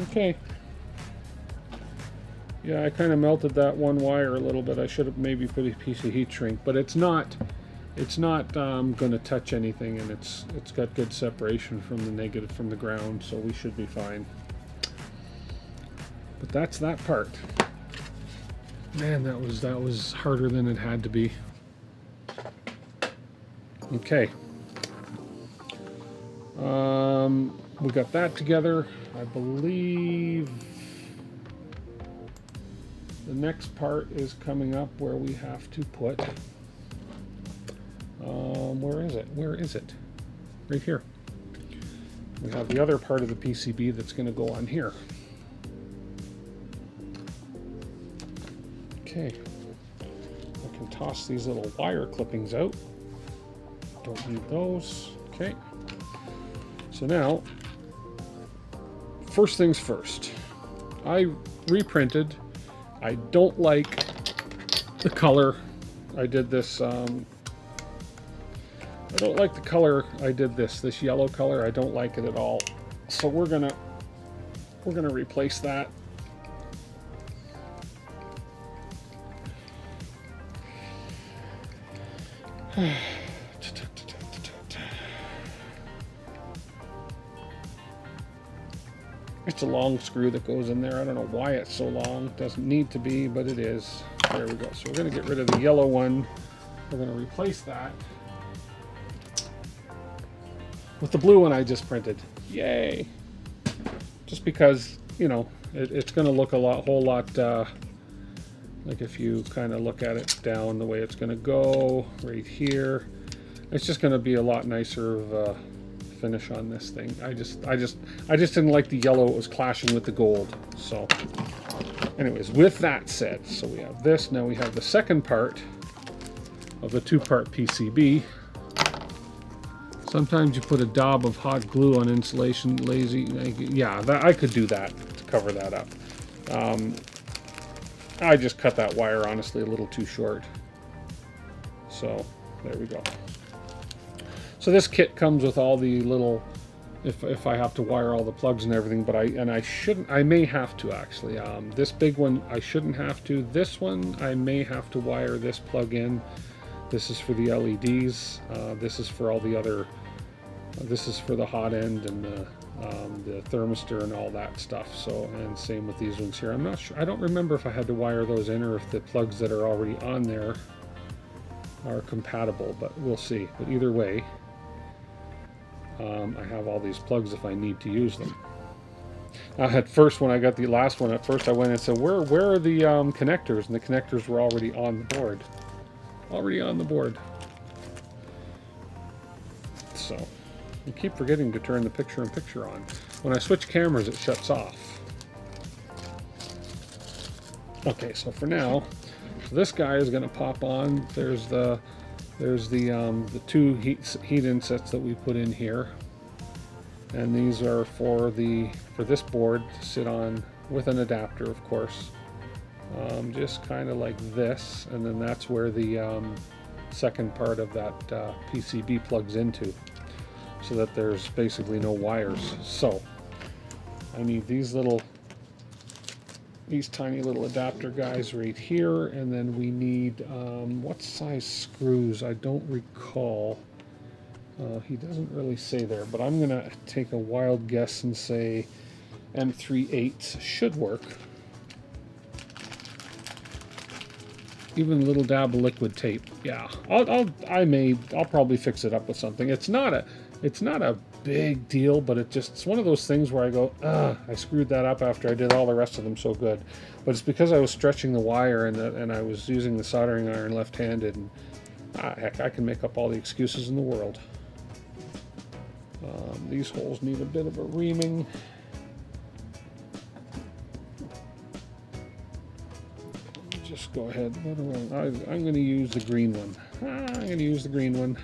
A: okay. Yeah, I kind of melted that one wire a little bit. I should have maybe put a piece of heat shrink, but it's not going to touch anything, and it's got good separation from the negative from the ground, so we should be fine. But that's that part. Man, that was harder than it had to be. Okay. We got that together. I believe the next part is coming up where we have to put Where is it? Where is it? Right here. We have the other part of the PCB that's going to go on here. Okay. I can toss these little wire clippings out. Don't need those. Okay. So now, first things first. I reprinted. I don't like the color. I did this. I don't like the color. I did this yellow color. I don't like it at all. So we're gonna replace that. It's a long screw that goes in there. I don't know why it's so long. It doesn't need to be, but it is. There we go. So we're going to get rid of the yellow one. We're going to replace that with the blue one I just printed. Yay! Just because, you know, it's going to look whole lot like if you kind of look at it down the way it's going to go right here. It's just going to be a lot nicer of finish on this thing. I just didn't like the yellow. It was clashing with the gold. So anyways, with that said, so we have this. Now we have the second part of the two-part PCB. Sometimes you put a daub of hot glue on insulation. Lazy. Yeah, I could do that to cover that up. I just cut that wire, honestly, a little too short. So there we go. So this kit comes with all the little, if I have to wire all the plugs and everything, but I may have to actually. This big one I shouldn't have to. This one I may have to wire this plug in. This is for the LEDs. This is for all the other. This is for the hot end and the thermistor and all that stuff. So, and same with these ones here. I'm not sure. I don't remember if I had to wire those in or if the plugs that are already on there are compatible, but we'll see. But either way, I have all these plugs if I need to use them. At first, when I got the last one, at first I went and said, where are the connectors? And the connectors were already on the board. Already on the board. So, I keep forgetting to turn the picture-in-picture on. When I switch cameras, it shuts off. Okay, so for now, this guy is going to pop on. There's the two heat insets that we put in here, and these are for this board to sit on with an adapter, of course, just kind of like this, and then that's where the second part of that PCB plugs into, so that there's basically no wires. So I need these tiny little adapter guys right here, and then we need what size screws? I don't recall. He doesn't really say there, but I'm gonna take a wild guess and say M3/8 should work. Even a little dab of liquid tape. Yeah, I'll probably fix it up with something. It's not a big deal, but it's one of those things where I go, I screwed that up after I did all the rest of them so good. But it's because I was stretching the wire and I was using the soldering iron left-handed, and heck, I can make up all the excuses in the world. These holes need a bit of a reaming. Just go ahead. I'm going to use the green one. I'm going to use the green one.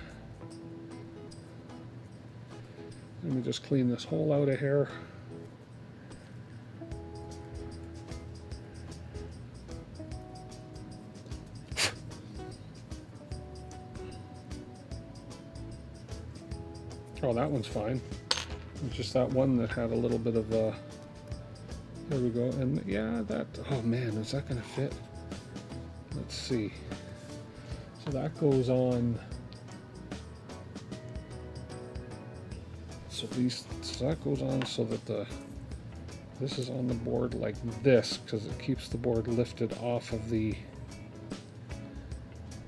A: Let me just clean this hole out of here. Oh, that one's fine. It's just that one that had a little bit of a... There we go. And yeah, that... Oh man, is that going to fit? Let's see. So that goes on... So that goes on so that this is on the board like this, because it keeps the board lifted off of the,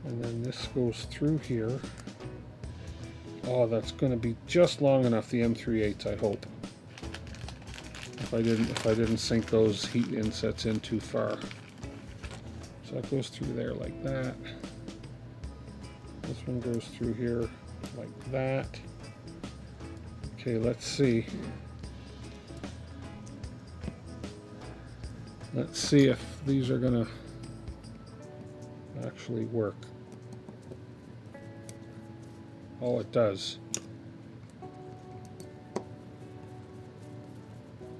A: and then this goes through here. Oh, that's going to be just long enough, the M3/8, I hope. If I didn't sink those heat insets in too far. So that goes through there like that. This one goes through here like that. Okay, let's see. Let's see if these are gonna actually work. Oh, it does.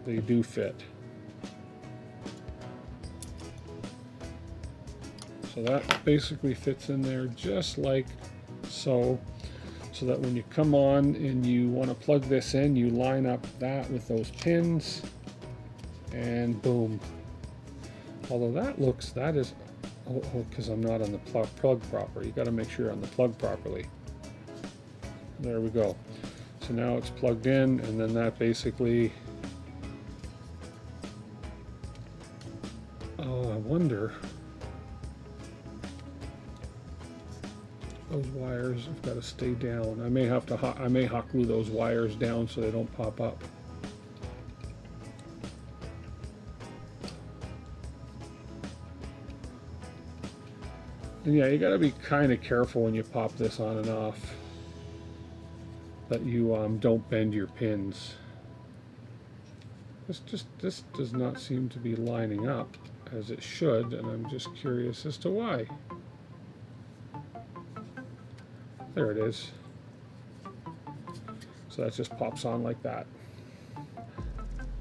A: They do fit. So that basically fits in there just like so. So that when you come on and you want to plug this in, you line up that with those pins, and boom. Although that is, because I'm not on the plug proper. You got to make sure you're on the plug properly. There we go. So now it's plugged in, and then that basically, oh, I wonder, those wires have got to stay down. I may have to hot glue those wires down so they don't pop up. And yeah, you got to be kind of careful when you pop this on and off that you don't bend your pins. This does not seem to be lining up as it should, and I'm just curious as to why. There it is. So that just pops on like that.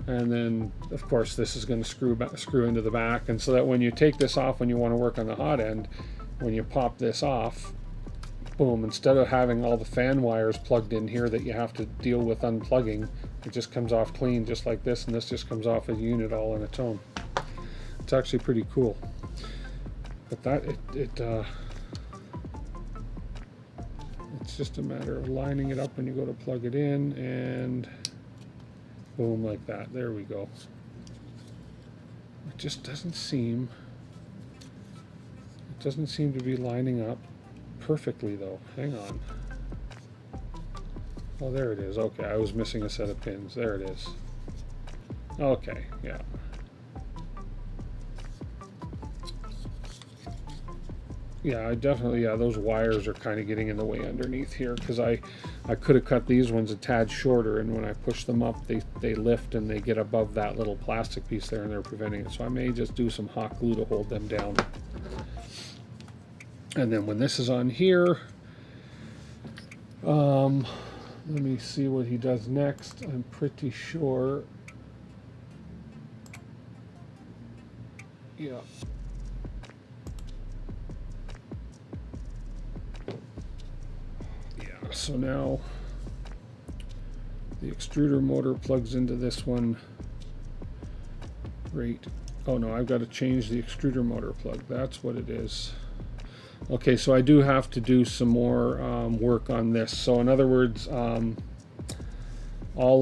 A: And then, of course, this is going to screw into the back, and so that when you take this off, when you want to work on the hot end, when you pop this off, boom, instead of having all the fan wires plugged in here that you have to deal with unplugging, it just comes off clean just like this, and this just comes off as a unit all on its own. It's actually pretty cool. But that, it's just a matter of lining it up when you go to plug it in, and boom, like that. There we go. It just doesn't seem to be lining up perfectly though. Hang on. Oh, there it is. Okay, I was missing a set of pins. There it is. Okay, yeah. Yeah, I definitely, yeah, those wires are kind of getting in the way underneath here, because I could have cut these ones a tad shorter, and when I push them up, they lift and they get above that little plastic piece there, and they're preventing it. So I may just do some hot glue to hold them down. And then when this is on here, let me see what he does next. I'm pretty sure, yeah. So now the extruder motor plugs into this one right. Oh no, I've got to change the extruder motor plug. That's what it is. Okay, so I do have to do some more work on this. So in other words, all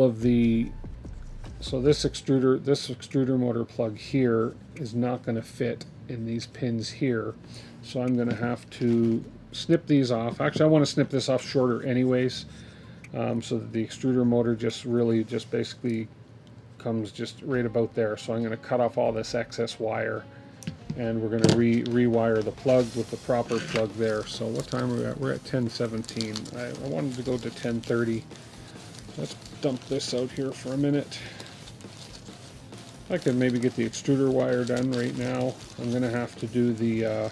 A: of the, so this extruder motor plug here is not going to fit in these pins here. So I'm going to have to snip these off. Actually, I want to snip this off shorter anyways, so that the extruder motor just basically comes just right about there. So I'm going to cut off all this excess wire, and we're going to rewire the plug with the proper plug there. So what time are we at? We're at 10:17. I wanted to go to 10:30. Let's dump this out here for a minute. I could maybe get the extruder wire done right now. I'm going to have to do the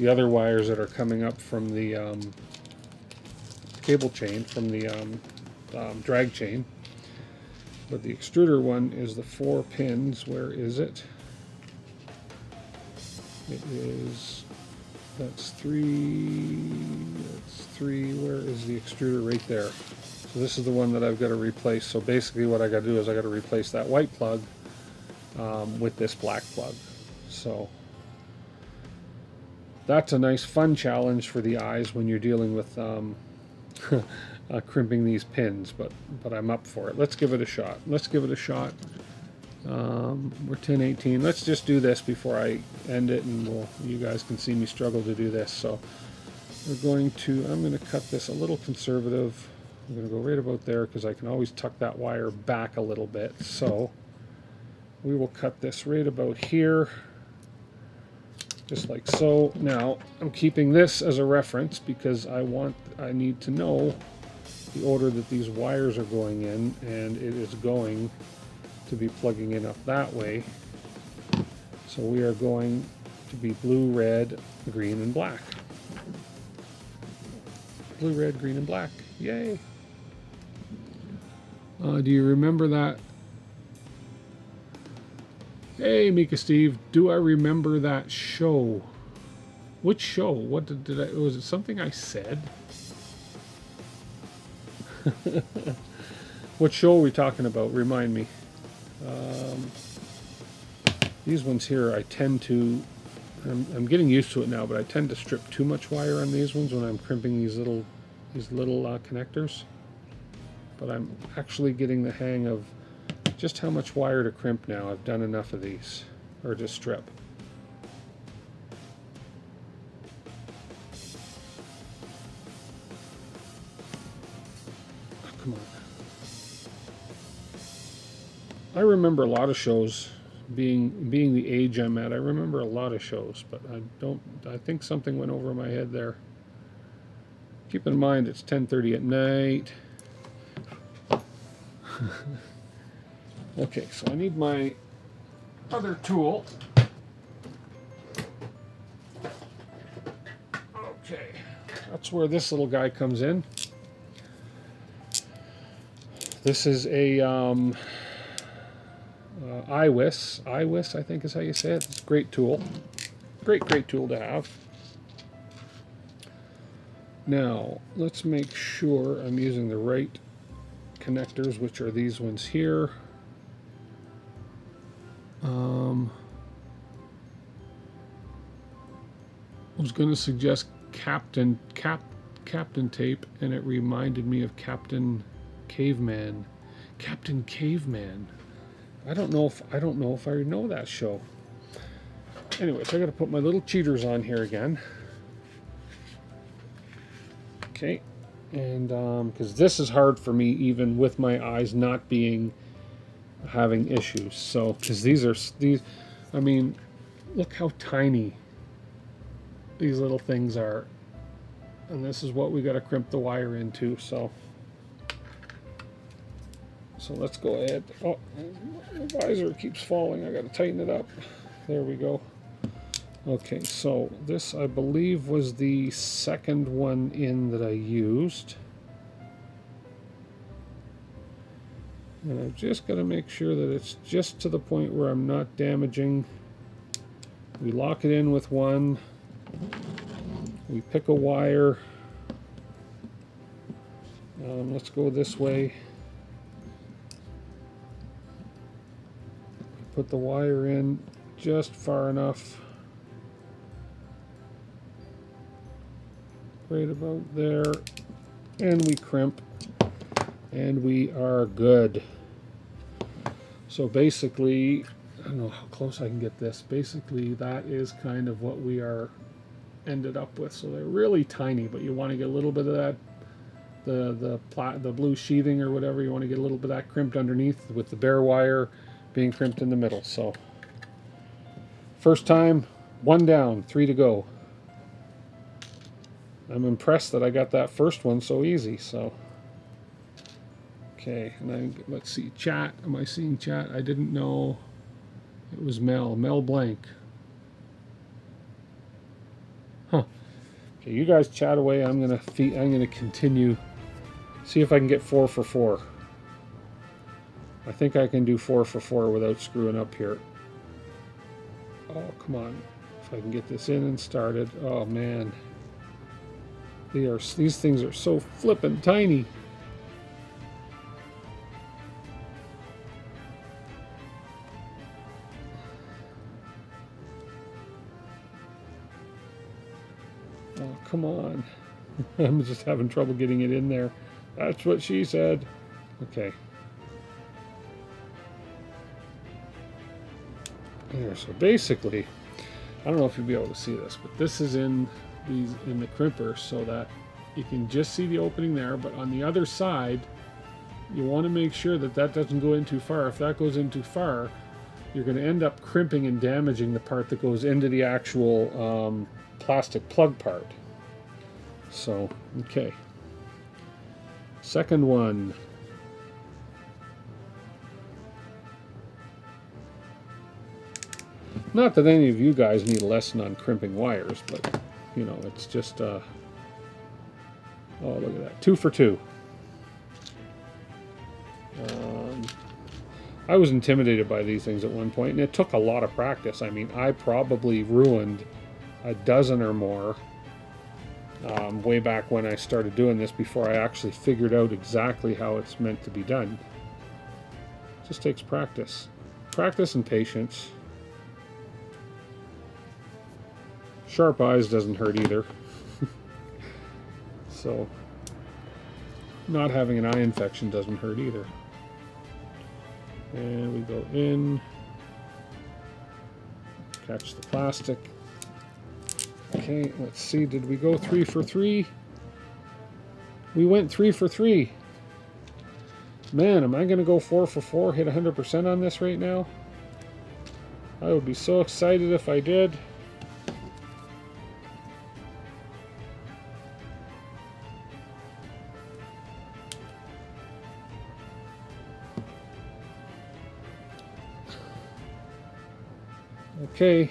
A: other wires that are coming up from the cable chain, from the drag chain. But the extruder one is the 4 pins. Where is it? It is, that's 3, where is the extruder? Right there. So this is the one that I've got to replace. So basically what I got to do is I got to replace that white plug with this black plug. So that's a nice fun challenge for the eyes when you're dealing with crimping these pins, but I'm up for it. Let's give it a shot. We're 10:18. Let's just do this before I end it, and you guys can see me struggle to do this. So I'm going to cut this a little conservative. I'm going to go right about there, because I can always tuck that wire back a little bit. So we will cut this right about here. just like so. Now I'm keeping this as a reference because I need to know the order that these wires are going in, and it is going to be plugging in up that way. So we are going to be blue, red, green, and black. Blue, red, green, and black. Yay! Do you remember that? Hey, Mika Steve, do I remember that show? Which show? What did I? Was it something I said? What show are we talking about? Remind me. These ones here, I tend to. I'm getting used to it now, but I tend to strip too much wire on these ones when I'm crimping these little connectors. But I'm actually getting the hang of just how much wire to crimp now. I've done enough of these, or to strip. Oh, come on. I remember a lot of shows. Being the age I'm at, I remember a lot of shows, but I think something went over my head there. Keep in mind it's 10:30 at night. Okay, so I need my other tool. Okay, that's where this little guy comes in. This is a iWis, I think is how you say it. It's a great tool. Great tool to have. Now, let's make sure I'm using the right connectors, which are these ones here. I was going to suggest Captain Tape, and it reminded me of Captain Caveman. Captain Caveman. I don't know if I know that show. Anyways, I got to put my little cheaters on here again. Okay, and because this is hard for me even with my eyes not having issues. So because these, I mean, look how tiny these little things are, and this is what we got to crimp the wire into. So let's go ahead. Oh, the visor keeps falling. I got to tighten it up. There we go. Okay, so this I believe was the second one in that I used. And I've just got to make sure that it's just to the point where I'm not damaging. We lock it in with one. We pick a wire. Let's go this way. Put the wire in just far enough. Right about there. And we crimp. And we are good. So basically, I don't know how close I can get this. Basically, that is kind of what we are ended up with. So they're really tiny, but you want to get a little bit of that, the blue sheathing or whatever. You want to get a little bit of that crimped underneath with the bare wire being crimped in the middle. So first time, 1 down, 3 to go. I'm impressed that I got that first one so easy. So okay, and let's see, chat. Am I seeing chat? I didn't know it was Mel Blank. Huh. Okay, you guys chat away. I'm gonna continue. See if I can get 4 for 4. I think I can do 4 for 4 without screwing up here. Oh, come on. If I can get this in and started. Oh, man. These things are so flippin' tiny. Oh, come on. I'm just having trouble getting it in there. That's what she said. Okay. There, so basically, I don't know if you'll be able to see this, but this is in the crimper so that you can just see the opening there, but on the other side, you want to make sure that that doesn't go in too far. If that goes in too far, you're going to end up crimping and damaging the part that goes into the actual plastic plug part. So, okay. Second one. Not that any of you guys need a lesson on crimping wires, but, you know, it's just, oh, look at that. 2 for 2. I was intimidated by these things at one point, and it took a lot of practice. I mean, I probably ruined a dozen or more way back when I started doing this before I actually figured out exactly how it's meant to be done. It just takes practice. Practice and patience. Sharp eyes doesn't hurt either. So, not having an eye infection doesn't hurt either. And we go in, catch the plastic. Okay, let's see, did we go 3 for 3? We went 3 for 3. Man, am I going to go 4 for 4, hit 100% on this right now? I would be so excited if I did. Okay,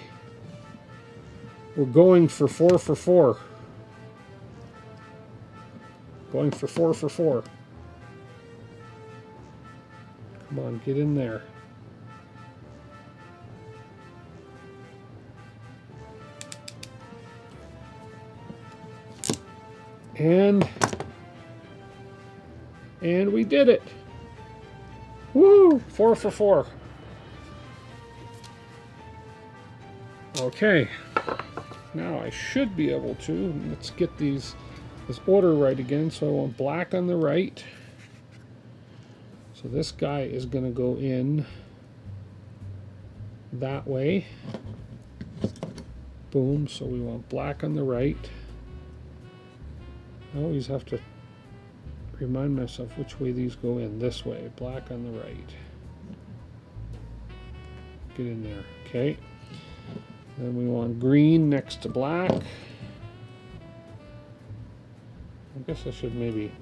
A: we're going for 4 for 4. Going for 4 for 4. Come on, get in there. And we did it. Woo! 4 for 4. Okay, now I should be able to, let's get this order right again. So I want black on the right. So this guy is going to go in that way. Boom, so we want black on the right. I always have to remind myself which way these go in. This way, black on the right. Get in there, okay. Then we want green next to black. I guess I should maybe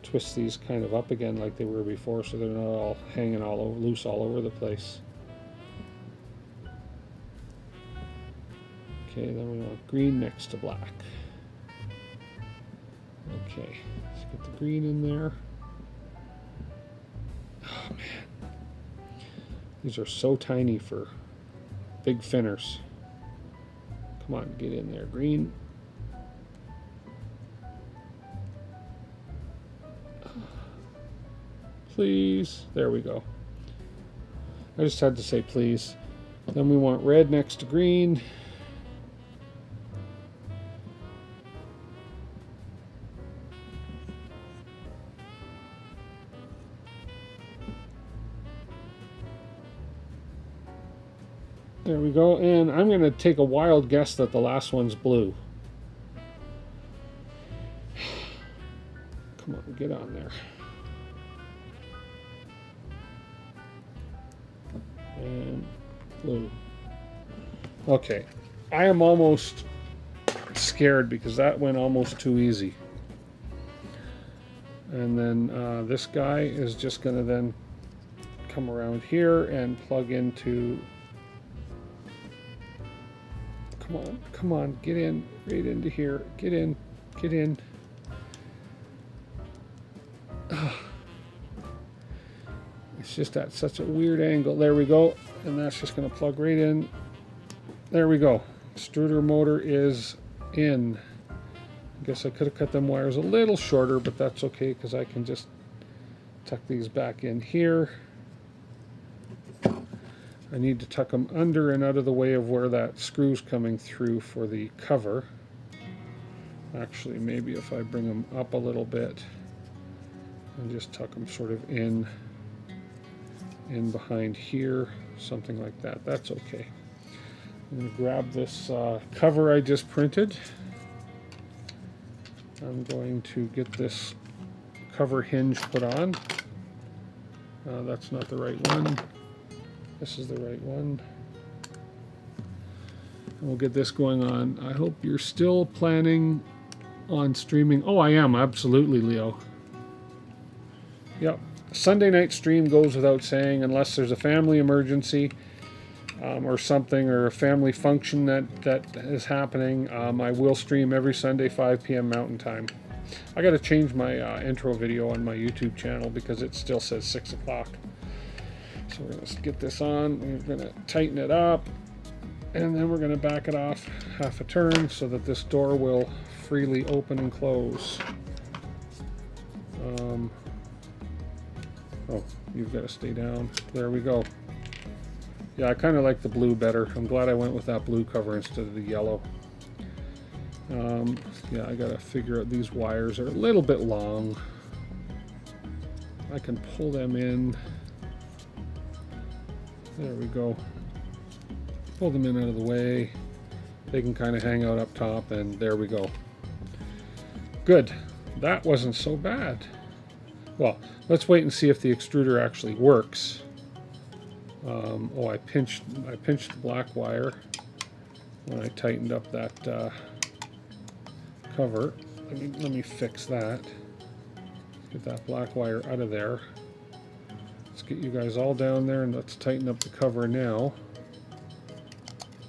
A: twist these kind of up again like they were before so they're not all hanging all over, loose all over the place. Okay, then we want green next to black. Okay, let's get the green in there. Oh man, these are so tiny for big finners. Come on, get in there, green. Please. There we go. I just had to say please. Then we want red next to green. There we go, and I'm going to take a wild guess that the last one's blue. Come on, get on there. And blue. Okay, I am almost scared because that went almost too easy. And then this guy is just going to then come around here and plug into... Come on, get in, right into here. Get in, get in. It's just at such a weird angle. There we go. And that's just going to plug right in. There we go. Extruder motor is in. I guess I could have cut them wires a little shorter, but that's okay because I can just tuck these back in here. I need to tuck them under and out of the way of where that screw's coming through for the cover. Actually, maybe if I bring them up a little bit and just tuck them sort of in behind here, something like that. That's okay. I'm going to grab this cover I just printed. I'm going to get this cover hinge put on. That's not the right one. This is the right one. And we'll get this going on. I hope you're still planning on streaming. Oh, I am, absolutely, Leo. Yep. Sunday night stream goes without saying, unless there's a family emergency or something, or a family function that is happening. I will stream every Sunday, 5 p.m. Mountain Time. I got to change my intro video on my YouTube channel because it still says 6 o'clock. So we're going to get this on. We're going to tighten it up, and then we're going to back it off half a turn so that this door will freely open and close. Oh, you've got to stay down. There we go. Yeah, I kind of like the blue better. I'm glad I went with that blue cover instead of the yellow. Yeah, I got to figure out, these wires are a little bit long. I can pull them in. There we go. Pull them in out of the way. They can kind of hang out up top, and there we go. Good. That wasn't so bad. Well, let's wait and see if the extruder actually works. Oh, I pinched the black wire when I tightened up that cover. Let me fix that. Get that black wire out of there. Let's get you guys all down there, and let's tighten up the cover now.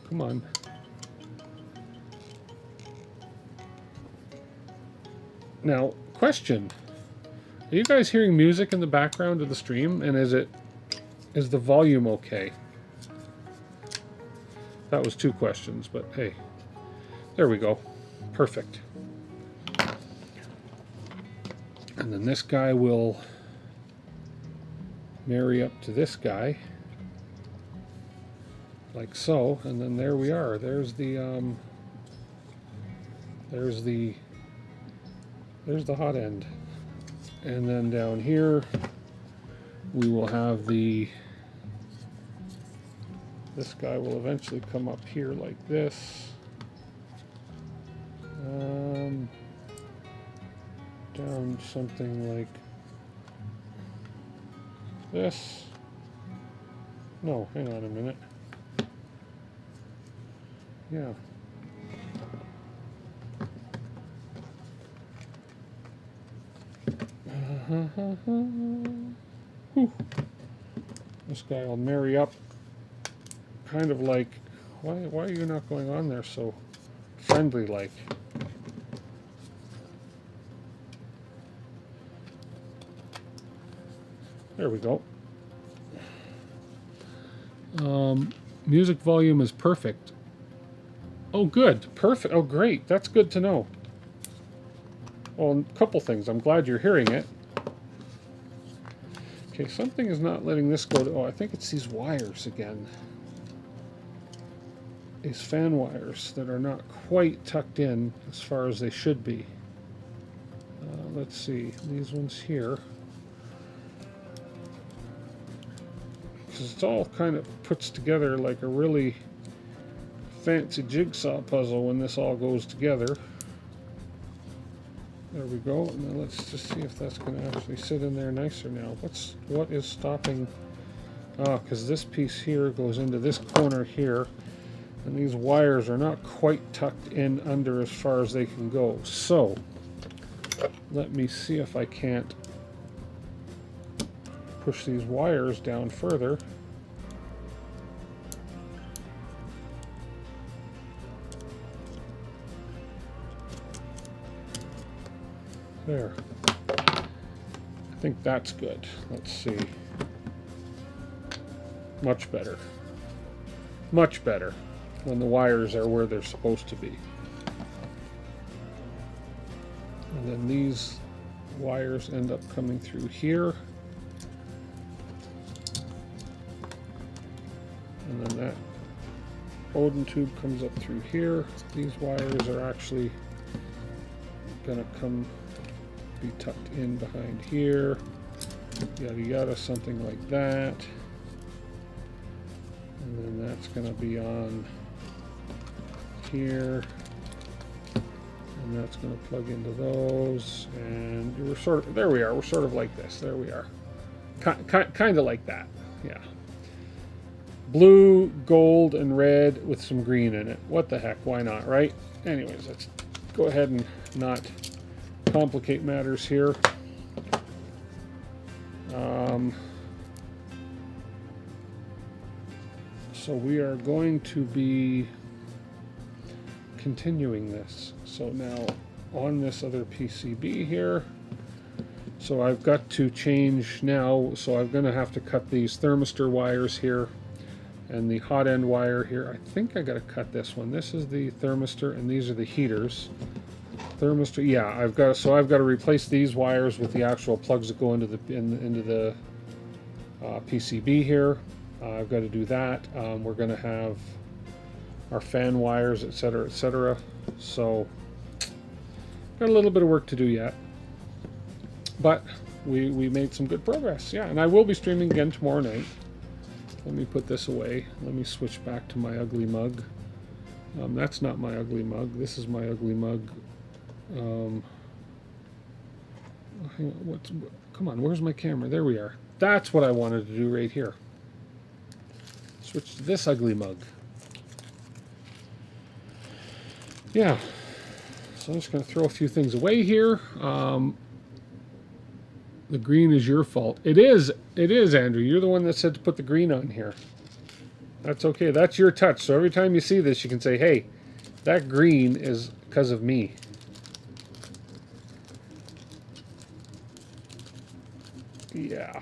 A: Come on. Now, question. Are you guys hearing music in the background of the stream, and is the volume okay? That was 2 questions, but hey, there we go. Perfect. And then this guy will marry up to this guy, like so, and then there we are. There's the hot end. And then down here we will have this guy will eventually come up here like this. Down something like this. No, hang on a minute. Yeah. This guy will marry up kind of like, why are you not going on there so friendly like? There we go. Music volume is perfect. Oh, good. Perfect. Oh, great. That's good to know. Well, a couple things. I'm glad you're hearing it. Okay, something is not letting this go. Oh, I think it's these wires again. These fan wires that are not quite tucked in as far as they should be. Let's see. These ones here. Because it's all kind of puts together like a really fancy jigsaw puzzle when this all goes together. There we go, and then let's just see if that's going to actually sit in there nicer now. What is stopping? Ah, because this piece here goes into this corner here, and these wires are not quite tucked in under as far as they can go. So, let me see if I can't push these wires down further. There. I think that's good. Let's see. Much better. Much better when the wires are where they're supposed to be. And then these wires end up coming through here. And then that Odin tube comes up through here. These wires are actually going to be tucked in behind here. Yada yada, something like that. And then that's going to be on here. And that's going to plug into those. And we're sort of, there we are. We're sort of like this. There we are. Kind of like that. Yeah. blue, gold, and red with some green in it. What the heck? Why not, right? Anyways, let's go ahead and not complicate matters here. So we are going to be continuing this. So now on this other PCB here, so I've got to change now, so I'm going to have to cut these thermistor wires here and the hot end wire here. I think I got to cut this one. This is the thermistor and these are the heaters. Thermistor, yeah, I've got to replace these wires with the actual plugs that go into the PCB here. I've got to do that. We're going to have our fan wires, etc., etc. So got a little bit of work to do yet, but we made some good progress. Yeah, and I will be streaming again tomorrow night. Let me put this away. Let me switch back to my ugly mug. That's not my ugly mug. This is my ugly mug. Come on, where's my camera? There we are. That's what I wanted to do right here. Switch to this ugly mug. Yeah. So I'm just going to throw a few things away here. The green is your fault. It is, Andrew. You're the one that said to put the green on here. That's okay. That's your touch. So every time you see this, you can say, hey, that green is because of me. Yeah.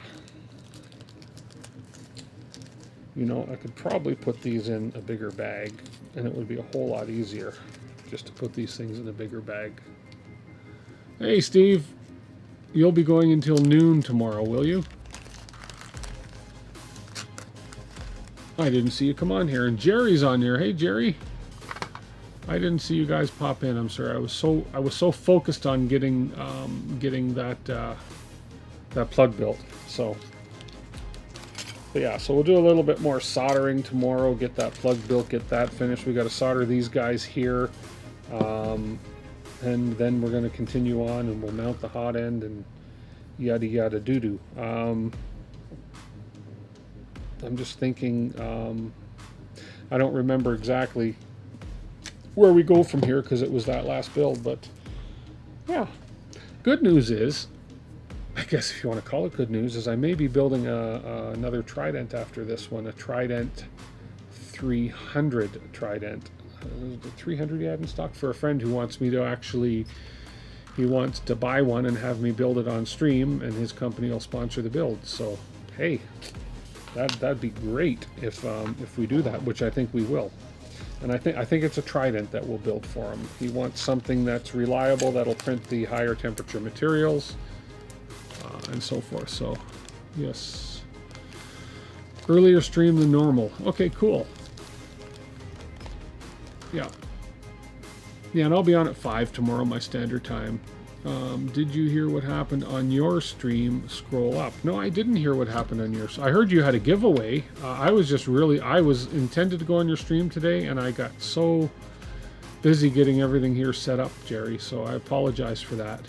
A: You know, I could probably put these in a bigger bag, and it would be a whole lot easier just to put these things in a bigger bag. Hey, Steve. You'll be going until noon tomorrow, will you? I didn't see you come on here. And Jerry's on here. Hey, Jerry. I didn't see you guys pop in. I'm sorry. I was so focused on getting that plug built. So, but yeah. So we'll do a little bit more soldering tomorrow. Get that plug built. Get that finished. We got to solder these guys here. And then we're going to continue on and we'll mount the hot end and yada yada doo doo. I'm just thinking, I don't remember exactly where we go from here because it was that last build, but yeah. Good news is, I guess if you want to call it good news, is I may be building another Trident after this one, a Trident 300 Trident. The 300 he had in stock for a friend who wants me to actually, he wants to buy one and have me build it on stream, and his company will sponsor the build. So hey, that'd be great if we do that, which I think we will. And I think it's a Trident that we'll build for him. He wants something that's reliable, that'll print the higher temperature materials, and so forth. So yes, earlier stream than normal. Okay, cool. Yeah. Yeah, and I'll be on at 5 tomorrow, my standard time. Did you hear what happened on your stream? Scroll up. No, I didn't hear what happened on yours. I heard you had a giveaway. I was intended to go on your stream today, and I got so busy getting everything here set up, Jerry, so I apologize for that.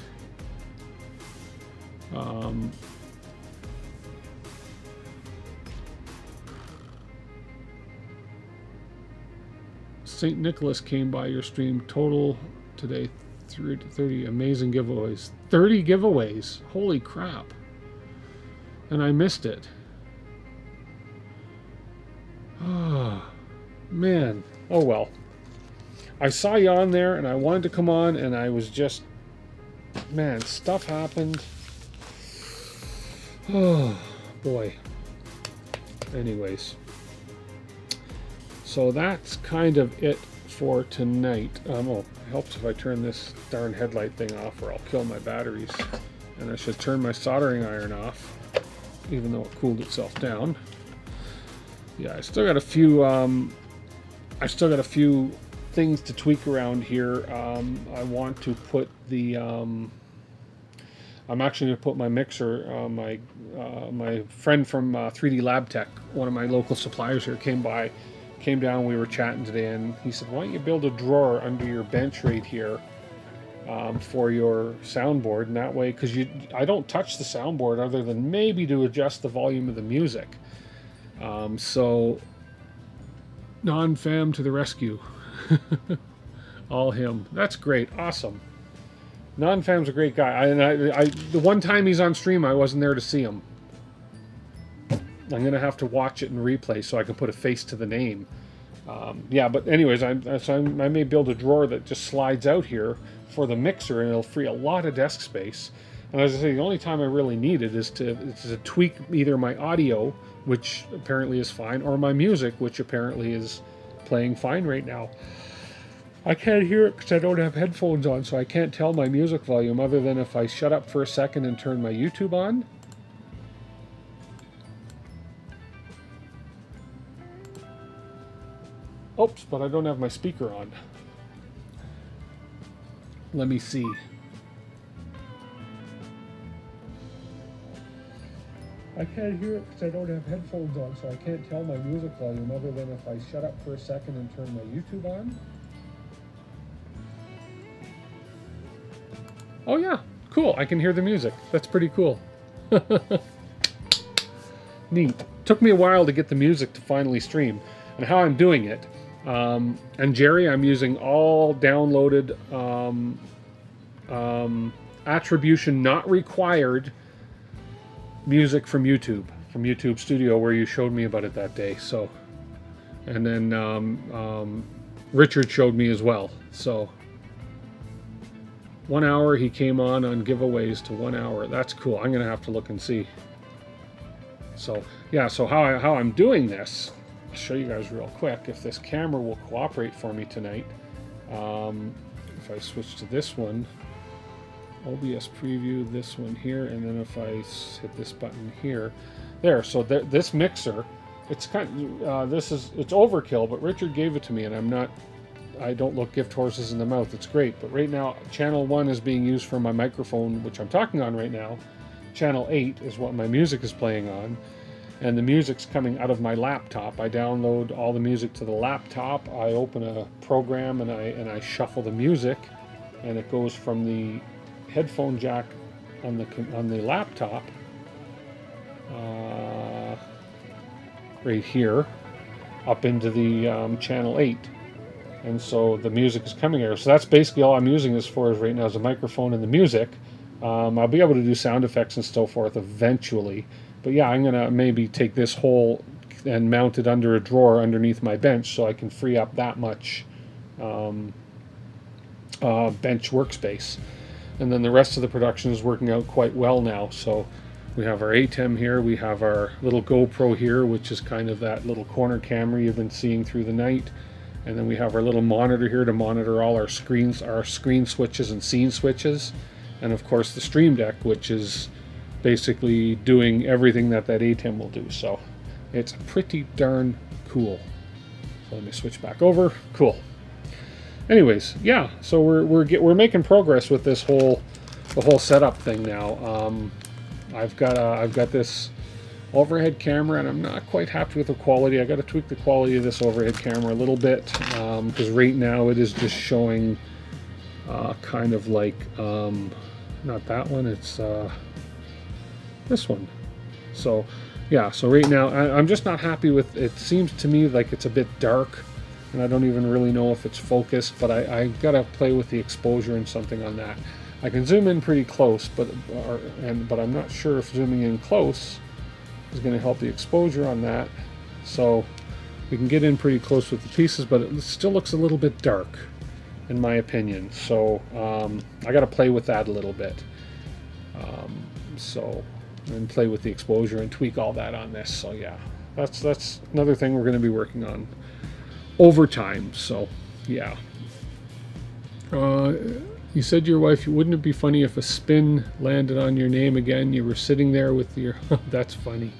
A: St. Nicholas came by your stream. Total today 30 amazing giveaways. 30 giveaways. Holy crap. And I missed it. Oh, man. Oh well. I saw you on there and I wanted to come on and I was just, man, stuff happened. Oh boy. Anyways. So that's kind of it for tonight. Oh, it helps if I turn this darn headlight thing off or I'll kill my batteries. And I should turn my soldering iron off, even though it cooled itself down. Yeah, I still got a few things to tweak around here. I want to put the I'm actually going to put my mixer, my friend from 3D Lab Tech, one of my local suppliers here, came down, we were chatting today, and he said, why don't you build a drawer under your bench right here for your soundboard, and that way, because I don't touch the soundboard other than maybe to adjust the volume of the music. So Non-fam to the rescue. All him. That's great. Awesome. Non-fam's a great guy. The one time he's on stream, I wasn't there to see him. I'm going to have to watch it in replay so I can put a face to the name. Yeah, but anyways, I may build a drawer that just slides out here for the mixer, and it'll free a lot of desk space. And as I say, the only time I really need it is to tweak either my audio, which apparently is fine, or my music, which apparently is playing fine right now. I can't hear it because I don't have headphones on, so I can't tell my music volume other than if I shut up for a second and turn my YouTube on. Oops, but I don't have my speaker on. Let me see. I can't hear it because I don't have headphones on, so I can't tell my music volume other than if I shut up for a second and turn my YouTube on. Oh yeah, cool. I can hear the music. That's pretty cool. Neat. Took me a while to get the music to finally stream. And how I'm doing it. And Jerry, I'm using all downloaded attribution not required music from YouTube Studio, where you showed me about it that day. So, and then Richard showed me as well. So 1 hour he came on giveaways to 1 hour. That's cool. I'm gonna have to look and see. So yeah, so how I'm doing this, I'll show you guys real quick if this camera will cooperate for me tonight. If I switch to this one, OBS preview, this one here, and then if I hit this button here, there. So this mixer, it's kind of, it's overkill, but Richard gave it to me, and I don't look gift horses in the mouth. It's great, but right now channel 1 is being used for my microphone, which I'm talking on right now. Channel 8 is what my music is playing on, and the music's coming out of my laptop. I download all the music to the laptop. I open a program and I shuffle the music, and it goes from the headphone jack on the laptop right here up into the channel 8, and so the music is coming here. So that's basically all I'm using this for, is right now, is a microphone and the music. I'll be able to do sound effects and so forth eventually, but yeah, I'm gonna maybe take this whole and mount it under a drawer underneath my bench so I can free up that much bench workspace. And then the rest of the production is working out quite well now. So we have our ATEM here, we have our little GoPro here, which is kind of that little corner camera you've been seeing through the night. And then we have our little monitor here to monitor all our screens, our screen switches and scene switches. And of course the Stream Deck, which is basically doing everything that ATEM will do. So it's pretty darn cool. So let me switch back over. Cool. Anyways, yeah, so we're making progress with this the whole setup thing now. I've got this overhead camera, and I'm not quite happy with the quality. I got to tweak the quality of this overhead camera a little bit, because right now it is just showing kind of like not that one, it's this one. So yeah, so right now I'm just not happy with it. Seems to me like it's a bit dark, and I don't even really know if it's focused, but I gotta play with the exposure and something on that. I can zoom in pretty close, but I'm not sure if zooming in close is going to help the exposure on that. So we can get in pretty close with the pieces, but it still looks a little bit dark, in my opinion. So I got to play with that a little bit. And play with the exposure and tweak all that on this. So yeah, that's another thing we're going to be working on over time. So yeah. You said to your wife, wouldn't it be funny if a spin landed on your name again? You were sitting there with your... That's funny.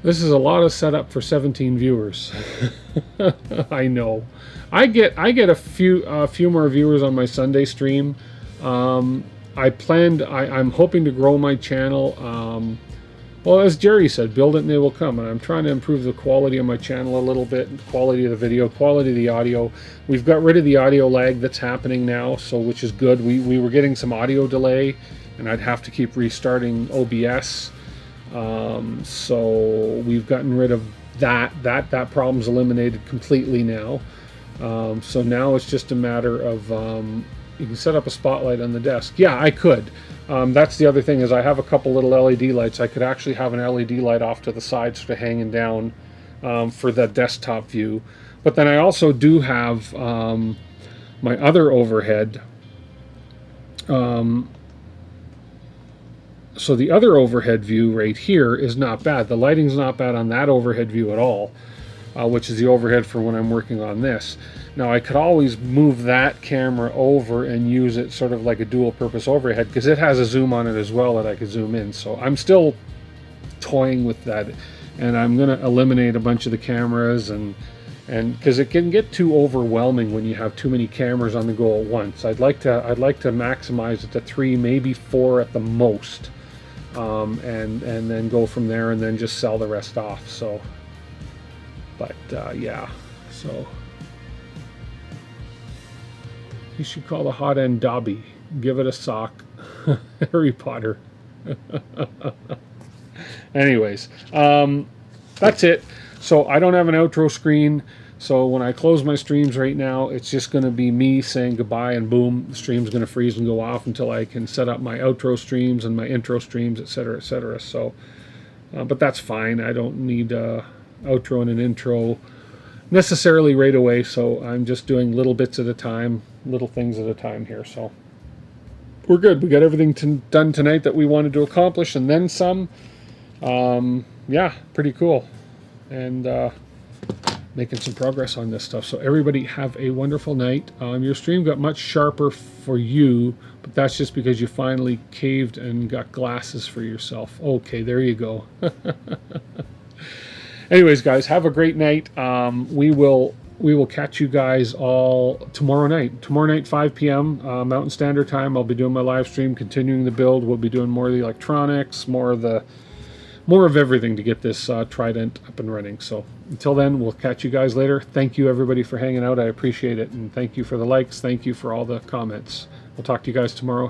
A: This is a lot of setup for 17 viewers. I know. I get a few more viewers on my Sunday stream. I'm hoping to grow my channel. Well, as Jerry said, build it and they will come. And I'm trying to improve the quality of my channel a little bit, quality of the video, quality of the audio. We've got rid of the audio lag that's happening now, so which is good. We were getting some audio delay, and I'd have to keep restarting OBS. So we've gotten rid of that problem's eliminated completely now. So now it's just a matter of you can set up a spotlight on the desk. Yeah, I could. That's the other thing, is I have a couple little LED lights. I could actually have an LED light off to the side, sort of hanging down for the desktop view. But then I also do have my other overhead. So the other overhead view right here is not bad. The lighting's not bad on that overhead view at all, which is the overhead for when I'm working on this. Now I could always move that camera over and use it sort of like a dual purpose overhead, because it has a zoom on it as well that I could zoom in. So I'm still toying with that, and I'm going to eliminate a bunch of the cameras, and because it can get too overwhelming when you have too many cameras on the go at once. I'd like to maximize it to 3, maybe 4 at the most. And then go from there, and then just sell the rest off. So, but yeah, so you should call the hot end Dobby. Give it a sock. Harry Potter. Anyways, that's it. So I don't have an outro screen. So when I close my streams right now, it's just going to be me saying goodbye, and boom, the stream's going to freeze and go off until I can set up my outro streams and my intro streams, etc., etc. So, but that's fine. I don't need outro and an intro necessarily right away. So I'm just doing little bits at a time, little things at a time here. So we're good. We got everything done tonight that we wanted to accomplish, and then some. Yeah, pretty cool. And making some progress on this stuff. So everybody have a wonderful night. Your stream got much sharper for you, but that's just because you finally caved and got glasses for yourself. Okay, there you go. Anyways, guys, have a great night. We will catch you guys all tomorrow night. Tomorrow night, 5 p.m. Mountain Standard Time. I'll be doing my live stream, continuing the build. We'll be doing more of the electronics, more of everything to get this Trident up and running. So until then, we'll catch you guys later. Thank you, everybody, for hanging out. I appreciate it. And thank you for the likes. Thank you for all the comments. We'll talk to you guys tomorrow.